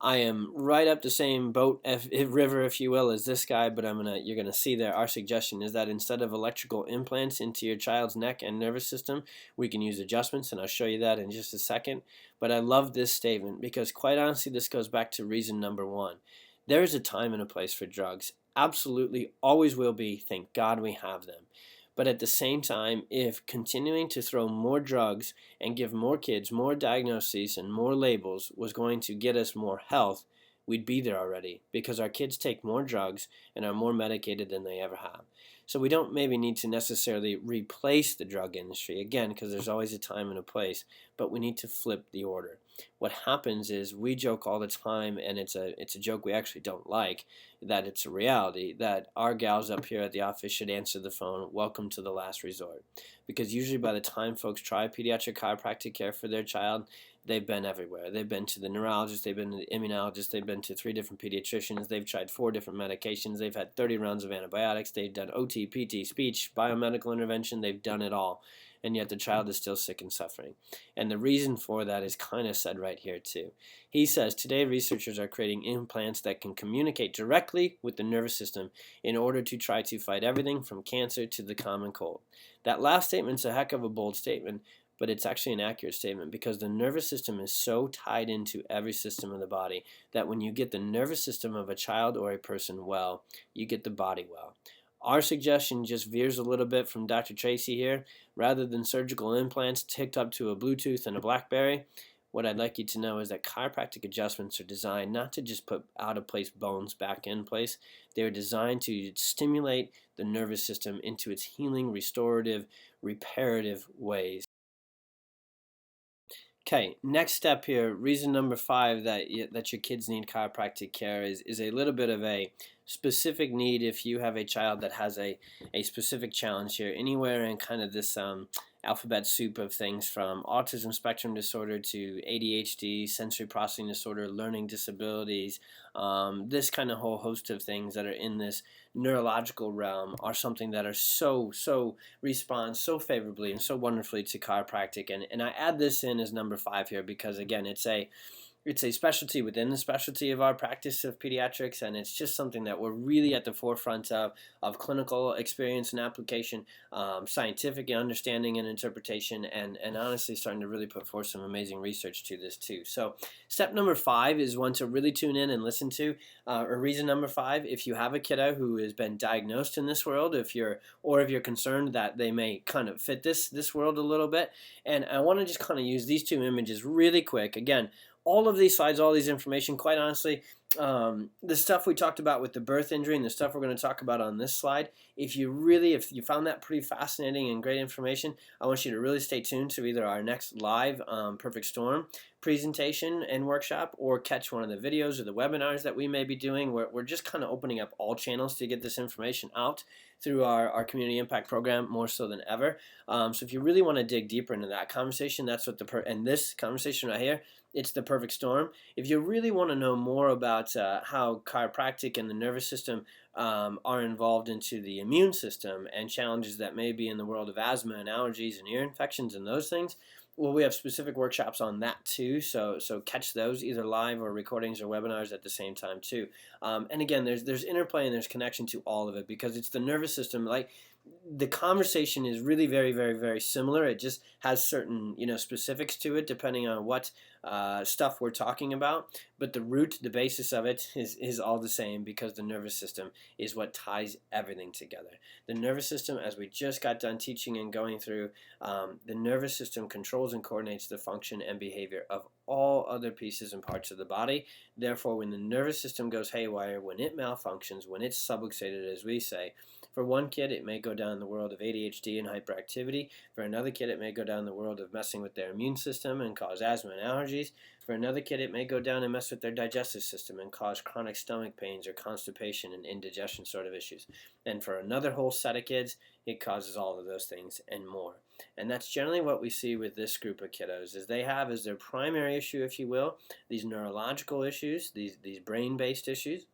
I am right up the same boat, river, if you will, as this guy, but you're gonna see there. Our suggestion is that instead of electrical implants into your child's neck and nervous system, we can use adjustments, and I'll show you that in just a second. But I love this statement because, quite honestly, this goes back to reason number one. There is a time and a place for drugs. Absolutely, always will be. Thank God we have them. But at the same time, if continuing to throw more drugs and give more kids more diagnoses and more labels was going to get us more health, we'd be there already because our kids take more drugs and are more medicated than they ever have. So we don't maybe need to necessarily replace the drug industry, again, because there's always a time and a place, but we need to flip the order. What happens is we joke all the time, and it's a joke we actually don't like, that it's a reality, that our gals up here at the office should answer the phone, "Welcome to the last resort." Because usually by the time folks try pediatric chiropractic care for their child, they've been everywhere. They've been to the neurologist, they've been to the immunologist, they've been to 3 different pediatricians, they've tried 4 different medications, they've had 30 rounds of antibiotics, they've done OT, PT, speech, biomedical intervention, they've done it all. And yet the child is still sick and suffering. And the reason for that is kind of said right here too. He says, today researchers are creating implants that can communicate directly with the nervous system in order to try to fight everything from cancer to the common cold. That last statement's a heck of a bold statement, but it's actually an accurate statement because the nervous system is so tied into every system of the body that when you get the nervous system of a child or a person well, you get the body well. Our suggestion just veers a little bit from Dr. Tracy here. Rather than surgical implants hooked up to a Bluetooth and a BlackBerry, what I'd like you to know is that chiropractic adjustments are designed not to just put out-of-place bones back in place. They're designed to stimulate the nervous system into its healing, restorative, reparative ways. Okay, next step here, reason number 5 that your kids need chiropractic care is a little bit of a specific need if you have a child that has a specific challenge here, anywhere in kind of this alphabet soup of things from autism spectrum disorder to ADHD, sensory processing disorder, learning disabilities, this kind of whole host of things that are in this neurological realm are something that are so respond so favorably and so wonderfully to chiropractic. And I add this in as number 5 here because, again, it's a specialty within the specialty of our practice of pediatrics, and it's just something that we're really at the forefront of clinical experience and application, scientific understanding and interpretation, and honestly starting to really put forth some amazing research to this too. So step number 5 is one to really tune in and listen to, or reason number 5, if you have a kiddo who has been diagnosed in this world, if you're concerned that they may kind of fit this world a little bit, and I want to just kind of use these 2 images really quick. Again, all of these slides, all these information, quite honestly, the stuff we talked about with the birth injury and the stuff we're going to talk about on this slide, if you found that pretty fascinating and great information, I want you to really stay tuned to either our next live Perfect Storm presentation and workshop, or catch one of the videos or the webinars that we may be doing. We're just kind of opening up all channels to get this information out through our community impact program more so than ever. So if you really want to dig deeper into that conversation, that's what and this conversation right here, it's the perfect storm. If you really want to know more about how chiropractic and the nervous system are involved into the immune system and challenges that may be in the world of asthma and allergies and ear infections and those things, well, we have specific workshops on that too, so catch those either live or recordings or webinars at the same time too. And again, there's interplay and there's connection to all of it because it's the nervous system. Like, the conversation is really very similar. It just has certain specifics to it depending on what stuff we're talking about, but the root, the basis of it is all the same because the nervous system is what ties everything together. The nervous system, as we just got done teaching and going through, the nervous system controls and coordinates the function and behavior of all other pieces and parts of the body. Therefore, when the nervous system goes haywire, when it malfunctions, when it's subluxated, as we say, for one kid, it may go down the world of ADHD and hyperactivity. For another kid, it may go down the world of messing with their immune system and cause asthma and allergies. For another kid, it may go down and mess with their digestive system and cause chronic stomach pains or constipation and indigestion sort of issues. And for another whole set of kids, it causes all of those things and more. And that's generally what we see with this group of kiddos, is they have as their primary issue, if you will, these neurological issues, these brain-based issues.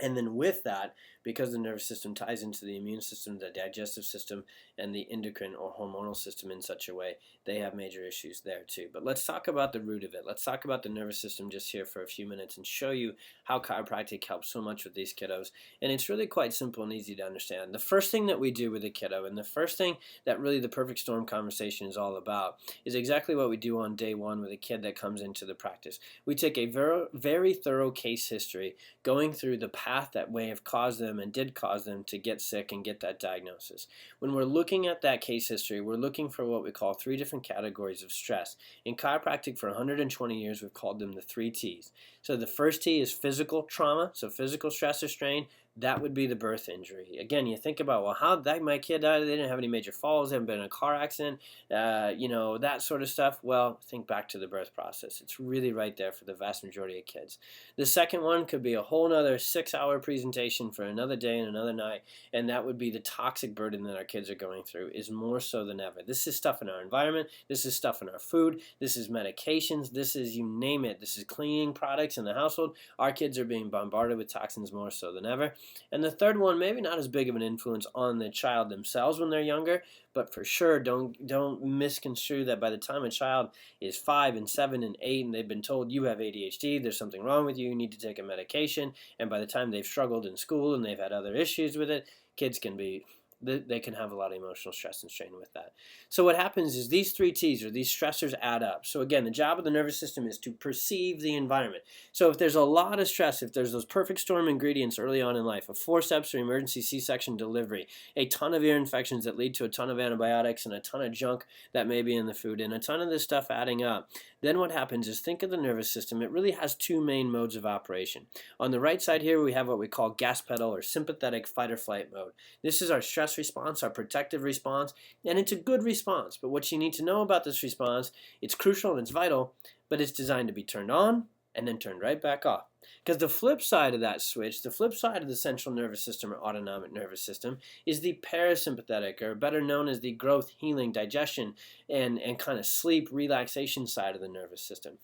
And then with that, because the nervous system ties into the immune system, the digestive system, and the endocrine or hormonal system in such a way, they have major issues there too. But let's talk about the root of it. Let's talk about the nervous system just here for a few minutes and show you how chiropractic helps so much with these kiddos. And it's really quite simple and easy to understand. The first thing that we do with a kiddo, and the first thing that really the perfect storm conversation is all about, is exactly what we do on day one with a kid that comes into the practice. We take a very, very thorough case history, going through the path that may have caused them and did cause them to get sick and get that diagnosis. When we're looking at that case history, we're looking for what we call 3 different categories of stress. In chiropractic for 120 years, we've called them the 3 T's. So the first T is physical trauma, so physical stress or strain. That would be the birth injury. Again, you think about, well, how did my kid die? They didn't have any major falls. They haven't been in a car accident, that sort of stuff. Well, think back to the birth process. It's really right there for the vast majority of kids. The second one could be a whole nother 6-hour presentation for another day and another night, and that would be the toxic burden that our kids are going through is more so than ever. This is stuff in our environment. This is stuff in our food. This is medications. This is, you name it. This is cleaning products in the household. Our kids are being bombarded with toxins more so than ever. And the third one, maybe not as big of an influence on the child themselves when they're younger, but for sure don't misconstrue that by the time a child is 5 and 7 and 8 and they've been told you have ADHD, there's something wrong with you, you need to take a medication, and by the time they've struggled in school and they've had other issues with it, kids can be, they can have a lot of emotional stress and strain with that. So what happens is these 3 T's, or these stressors, add up. So again, the job of the nervous system is to perceive the environment. So if there's a lot of stress, if there's those perfect storm ingredients early on in life, a forceps or emergency C-section delivery, a ton of ear infections that lead to a ton of antibiotics and a ton of junk that may be in the food, and a ton of this stuff adding up, then what happens is, think of the nervous system. It really has 2 main modes of operation. On the right side here, we have what we call gas pedal or sympathetic fight or flight mode. This is our stress response, our protective response, and it's a good response. But what you need to know about this response, it's crucial and it's vital, but it's designed to be turned on and then turned right back off. Because the flip side of that switch, the flip side of the central nervous system or autonomic nervous system, is the parasympathetic, or better known as the growth, healing, digestion, and kind of sleep, relaxation side of the nervous system.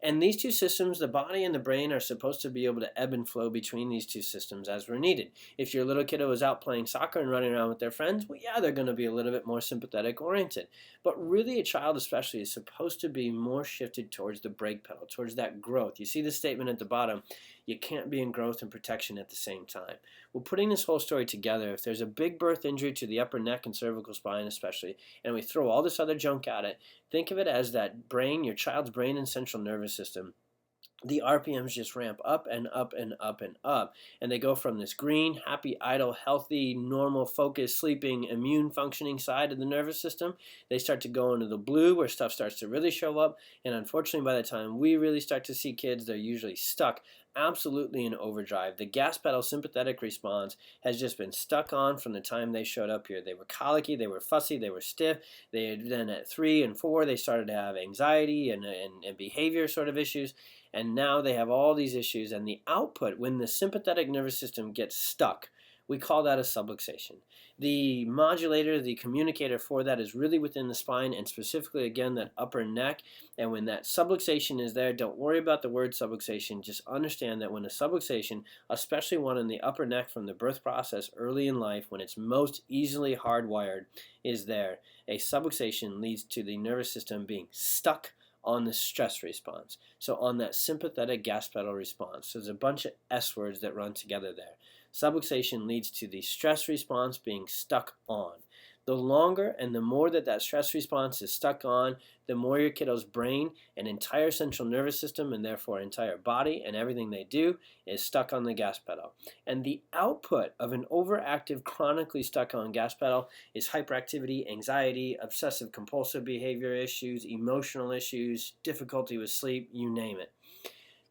And these 2 systems, the body and the brain, are supposed to be able to ebb and flow between these 2 systems as we're needed. If your little kiddo is out playing soccer and running around with their friends, well, yeah, they're going to be a little bit more sympathetic oriented. But really, a child especially is supposed to be more shifted towards the brake pedal, towards that growth. You see the statement at the bottom, you can't be in growth and protection at the same time. Well, putting this whole story together, if there's a big birth injury to the upper neck and cervical spine especially, and we throw all this other junk at it, think of it as that brain, your child's brain and central nervous system. The RPMs just ramp up and up and up and up, and they go from this green, happy, idle, healthy, normal, focused, sleeping, immune functioning side of the nervous system. They start to go into the blue where stuff starts to really show up, and unfortunately by the time we really start to see kids, they're usually stuck absolutely in overdrive. The gas pedal sympathetic response has just been stuck on from the time they showed up here. They were colicky, they were fussy, they were stiff. Then at 3 and 4 they started to have anxiety and behavior sort of issues. And now they have all these issues, and the output, when the sympathetic nervous system gets stuck, we call that a subluxation. The modulator, the communicator for that is really within the spine, and specifically, again, that upper neck. And when that subluxation is there, don't worry about the word subluxation. Just understand that when a subluxation, especially one in the upper neck from the birth process early in life, when it's most easily hardwired, is there, a subluxation leads to the nervous system being stuck on the stress response. So on that sympathetic gas pedal response. So there's a bunch of S words that run together there. Subluxation leads to the stress response being stuck on. The longer and the more that stress response is stuck on, the more your kiddo's brain and entire central nervous system, and therefore entire body and everything they do, is stuck on the gas pedal. And the output of an overactive, chronically stuck on gas pedal is hyperactivity, anxiety, obsessive compulsive behavior issues, emotional issues, difficulty with sleep, you name it.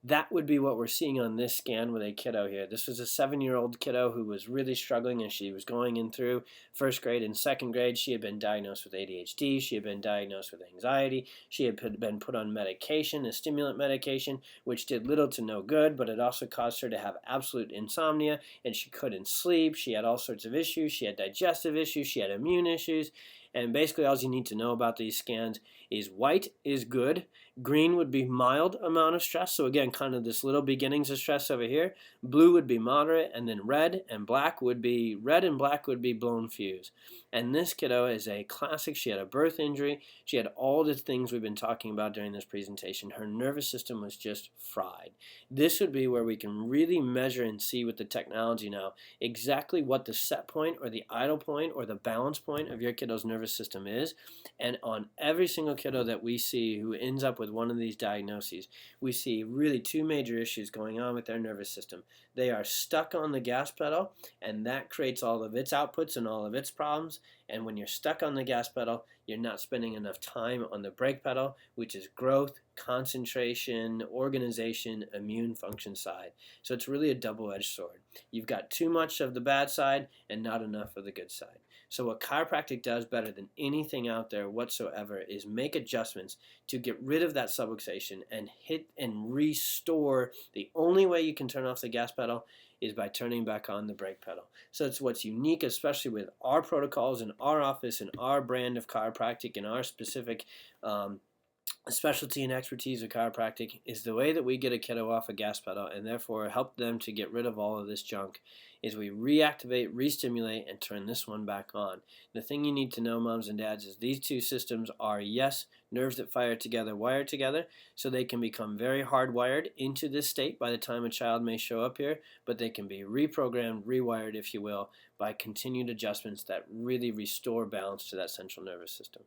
That would be what we're seeing on this scan with a kiddo here. This was a 7-year-old kiddo who was really struggling as she was going in through first grade and second grade. She had been diagnosed with ADHD. She had been diagnosed with anxiety. She had been put on medication, a stimulant medication, which did little to no good, but it also caused her to have absolute insomnia, and she couldn't sleep. She had all sorts of issues. She had digestive issues. She had immune issues. And basically all you need to know about these scans is white is good, green would be mild amount of stress, so again kind of this little beginnings of stress over here, blue would be moderate, and then red and black would be blown fuse. And this kiddo is a classic. She had a birth injury, she had all the things we've been talking about during this presentation. Her nervous system was just fried. This would be where we can really measure and see with the technology now exactly what the set point or the idle point or the balance point of your kiddo's nervous system is. And on every single kiddo that we see who ends up with one of these diagnoses, we see really two major issues going on with their nervous system. They are stuck on the gas pedal, and that creates all of its outputs and all of its problems. And when you're stuck on the gas pedal, you're not spending enough time on the brake pedal, which is growth, concentration, organization, immune function side. So it's really a double-edged sword. You've got too much of the bad side and not enough of the good side. So what chiropractic does better than anything out there whatsoever is make adjustments to get rid of that subluxation and hit and restore. The only way you can turn off the gas pedal is by turning back on the brake pedal. So it's what's unique, especially with our protocols in our office and our brand of chiropractic and our specific specialty and expertise of chiropractic, is the way that we get a kiddo off a gas pedal and therefore help them to get rid of all of this junk is we reactivate, re-stimulate, and turn this one back on. The thing you need to know, moms and dads, is these two systems are, yes, nerves that fire together, wired together, so they can become very hardwired into this state by the time a child may show up here, but they can be reprogrammed, rewired, if you will, by continued adjustments that really restore balance to that central nervous system.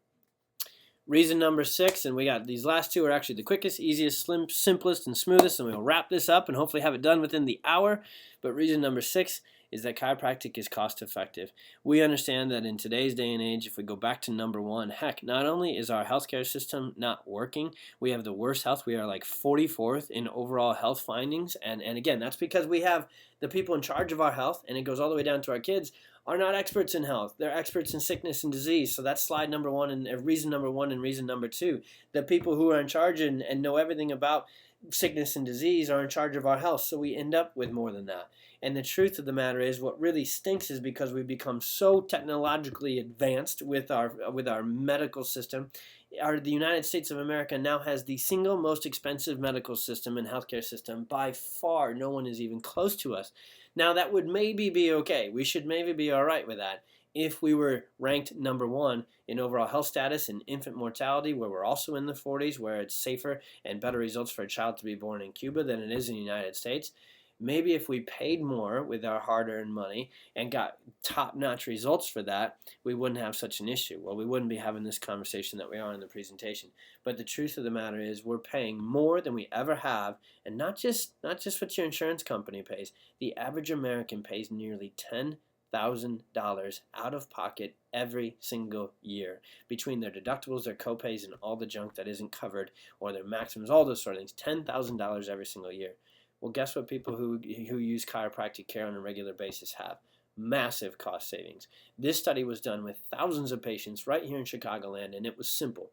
Reason number 6, and we got these last two are actually the quickest, easiest, simplest, and smoothest, and we'll wrap this up and hopefully have it done within the hour. But reason number 6 is that chiropractic is cost effective. We understand that in today's day and age, if we go back to number 1, heck, not only is our healthcare system not working, we have the worst health. We are like 44th in overall health findings, and again, that's because we have the people in charge of our health, and it goes all the way down to our kids, are not experts in health. They're experts in sickness and disease. So that's slide number 1 and reason number 1 and reason number 2. The people who are in charge and know everything about sickness and disease are in charge of our health. So we end up with more than that. And the truth of the matter is, what really stinks is because we've become so technologically advanced with our medical system. The United States of America now has the single most expensive medical system and healthcare system by far. No one is even close to us. Now that would maybe be okay. We should maybe be all right with that if we were ranked number 1 in overall health status and infant mortality, where we're also in the 40s, where it's safer and better results for a child to be born in Cuba than it is in the United States. Maybe if we paid more with our hard-earned money and got top-notch results for that, we wouldn't have such an issue. Well, we wouldn't be having this conversation that we are in the presentation. But the truth of the matter is, we're paying more than we ever have, and not just what your insurance company pays. The average American pays nearly $10,000 out of pocket every single year between their deductibles, their copays, and all the junk that isn't covered, or their maximums, all those sort of things. $10,000 every single year. Well, guess what people who use chiropractic care on a regular basis have? Massive cost savings. This study was done with thousands of patients right here in Chicagoland, and it was simple.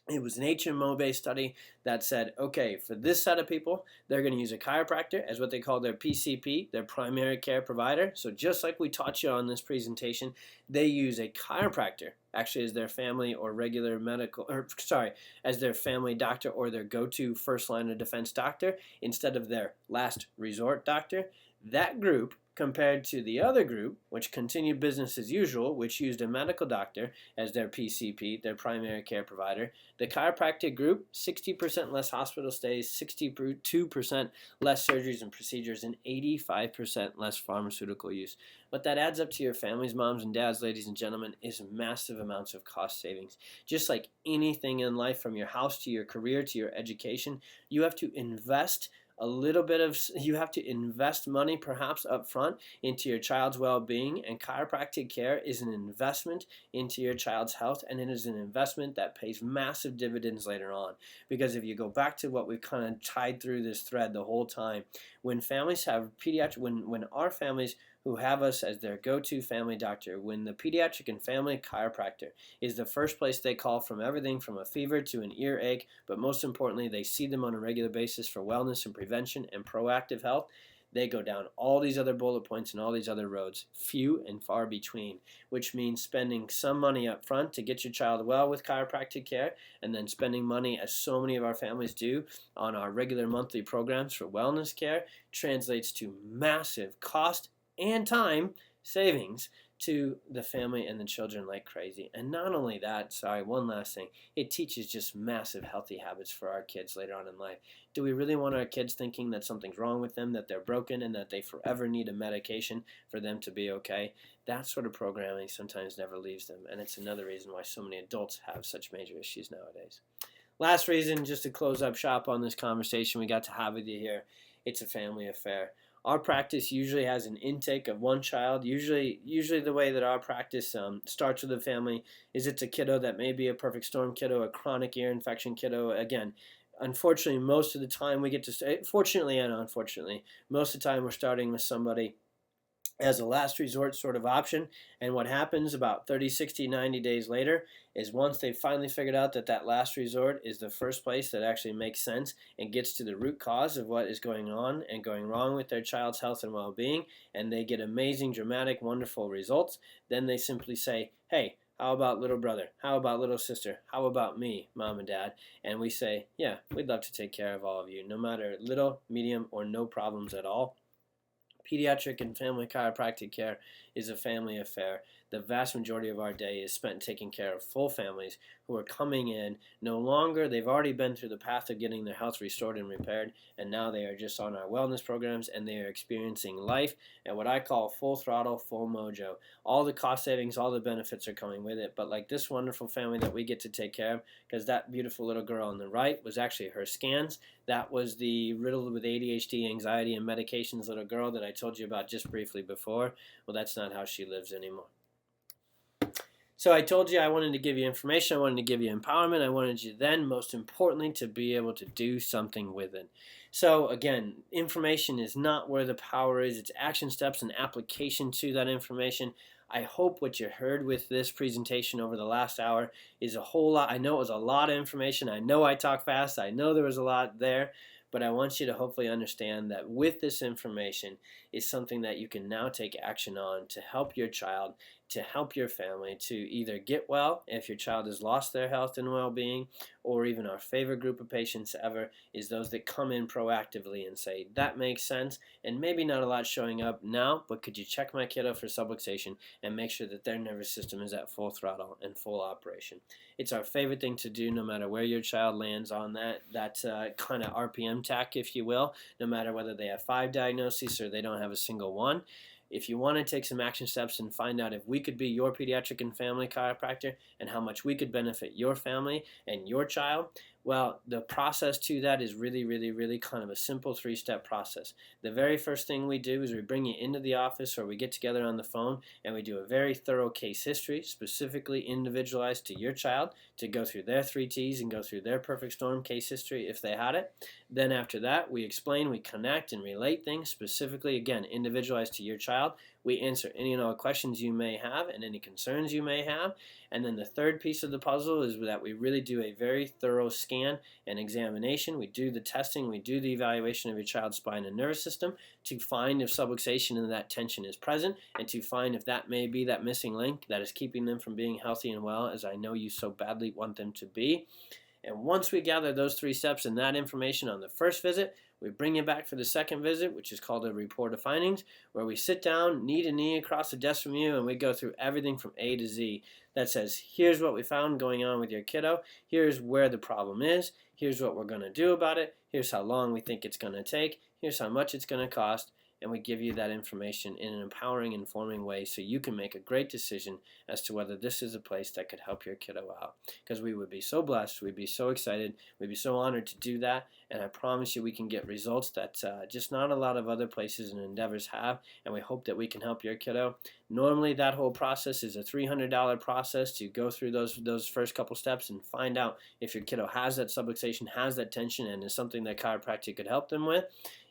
It was an HMO-based study that said, okay, for this set of people, they're going to use a chiropractor as what they call their PCP, their primary care provider. So just like we taught you on this presentation, they use a chiropractor actually as their family or regular medical, as their family doctor or their go-to first line of defense doctor instead of their last resort doctor. That group, compared to the other group, which continued business as usual, which used a medical doctor as their PCP, their primary care provider, the chiropractic group, 60% less hospital stays, 62% less surgeries and procedures, and 85% less pharmaceutical use. What that adds up to your families, moms and dads, ladies and gentlemen, is massive amounts of cost savings. Just like anything in life, from your house to your career to your education, you have to invest you have to invest money perhaps up front into your child's well-being, and chiropractic care is an investment into your child's health, and it is an investment that pays massive dividends later on. Because if you go back to what we've kind of tied through this thread the whole time, when families have when our families who have us as their go-to family doctor, when the pediatric and family chiropractor is the first place they call from everything from a fever to an earache, but most importantly, they see them on a regular basis for wellness and prevention and proactive health, They go down all these other bullet points and all these other roads, few and far between, which means spending some money up front to get your child well with chiropractic care, and then spending money, as so many of our families do, on our regular monthly programs for wellness care translates to massive cost and time savings to the family and the children like crazy. And not only that, one last thing, it teaches just massive healthy habits for our kids later on in life. Do we really want our kids thinking that something's wrong with them, that they're broken, and that they forever need a medication for them to be okay? That sort of programming sometimes never leaves them, and it's another reason why so many adults have such major issues nowadays. Last reason, just to close up shop on this conversation we got to have with you here, it's a family affair. Our practice usually has an intake of one child. Usually the way that our practice starts with a family is it's a kiddo that may be a perfect storm kiddo, a chronic ear infection kiddo. Again, unfortunately, most of the time we get to, fortunately and unfortunately, most of the time we're starting with somebody as a last resort sort of option. And what happens about 30, 60, 90 days later is once they've finally figured out that that last resort is the first place that actually makes sense and gets to the root cause of what is going on and going wrong with their child's health and well-being, and they get amazing, dramatic, wonderful results, then they simply say, hey, how about little brother? How about little sister? How about me, mom and dad? And we say, yeah, we'd love to take care of all of you, no matter little, medium, or no problems at all. Pediatric and family chiropractic care is a family affair. The vast majority of our day is spent taking care of full families who are coming in no longer. They've already been through the path of getting their health restored and repaired, and now they are just on our wellness programs, and they are experiencing life at what I call full throttle, full mojo. All the cost savings, all the benefits are coming with it, but like this wonderful family that we get to take care of, because that beautiful little girl on the right was actually her scans. That was the riddled with ADHD, anxiety, and medications little girl that I told you about just briefly before. Well, that's not how she lives anymore. So I told you I wanted to give you information, I wanted to give you empowerment, I wanted you then, most importantly, to be able to do something with it. So again, information is not where the power is, it's action steps and application to that information. I hope what you heard with this presentation over the last hour is a whole lot. I know it was a lot of information, I know I talk fast, I know there was a lot there, but I want you to hopefully understand that with this information is something that you can now take action on to help your child, to help your family to either get well if your child has lost their health and well-being, or even our favorite group of patients ever is those that come in proactively and say, that makes sense, and maybe not a lot showing up now, but could you check my kiddo for subluxation and make sure that their nervous system is at full throttle and full operation. It's our favorite thing to do no matter where your child lands on that kind of RPM tack, if you will, no matter whether they have 5 diagnoses or they don't have a single one. If you want to take some action steps and find out if we could be your pediatric and family chiropractor and how much we could benefit your family and your child, well, the process to that is really kind of a simple 3-step process. The very first thing we do is we bring you into the office or we get together on the phone and we do a very thorough case history, specifically individualized to your child, to go through their 3 T's and go through their perfect storm case history if they had it. Then after that, we explain, we connect and relate things specifically, again, individualized to your child. We answer any and all questions you may have and any concerns you may have. And then the third piece of the puzzle is that we really do a very thorough scan and examination. We do the testing, we do the evaluation of your child's spine and nervous system to find if subluxation and that tension is present and to find if that may be that missing link that is keeping them from being healthy and well, as I know you so badly want them to be. And once we gather those 3 steps and that information on the first visit, we bring you back for the second visit, which is called a report of findings, where we sit down, knee to knee across the desk from you, and we go through everything from A to Z that says, here's what we found going on with your kiddo, here's where the problem is, here's what we're going to do about it, here's how long we think it's going to take, here's how much it's going to cost, and we give you that information in an empowering, informing way so you can make a great decision as to whether this is a place that could help your kiddo out. Because we would be so blessed, we'd be so excited, we'd be so honored to do that, and I promise you we can get results that just not a lot of other places and endeavors have, and we hope that we can help your kiddo. Normally that whole process is a $300 process to go through those first couple steps and find out if your kiddo has that subluxation, has that tension, and is something that chiropractic could help them with.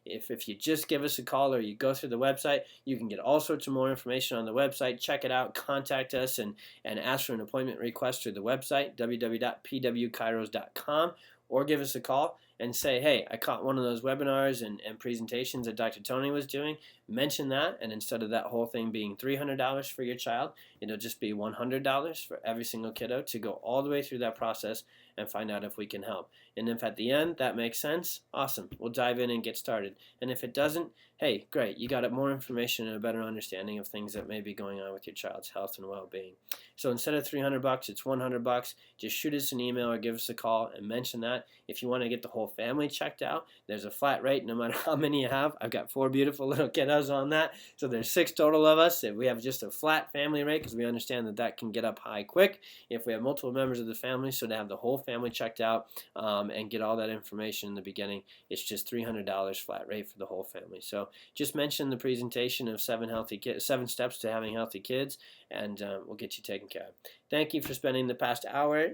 If you just give us a call or you go through the website, you can get all sorts of more information on the website. Check it out, contact us, and ask for an appointment request through the website, www.pwchiros.com, or give us a call, and say, hey, I caught one of those webinars and presentations that Dr. Tony was doing, mention that, and instead of that whole thing being $300 for your child, it'll just be $100 for every single kiddo to go all the way through that process and find out if we can help. And if at the end that makes sense, awesome, we'll dive in and get started. And if it doesn't, hey, great, you got more information and a better understanding of things that may be going on with your child's health and well-being. So instead of $300, it's $100. Just shoot us an email or give us a call and mention that. If you want to get the whole family checked out, there's a flat rate no matter how many you have. I've got 4 beautiful little kiddos on that, so there's 6 total of us. If we have just a flat family rate, because we understand that that can get up high quick if we have multiple members of the family, so to have the whole family checked out and get all that information in the beginning, it's just $300 flat rate for the whole family. So just mention the presentation of 7 steps to having healthy kids, and we'll get you taken care of. Thank you for spending the past hour,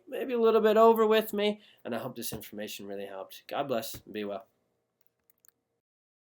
maybe a little bit over with me, and I hope this information really helped. God bless and be well.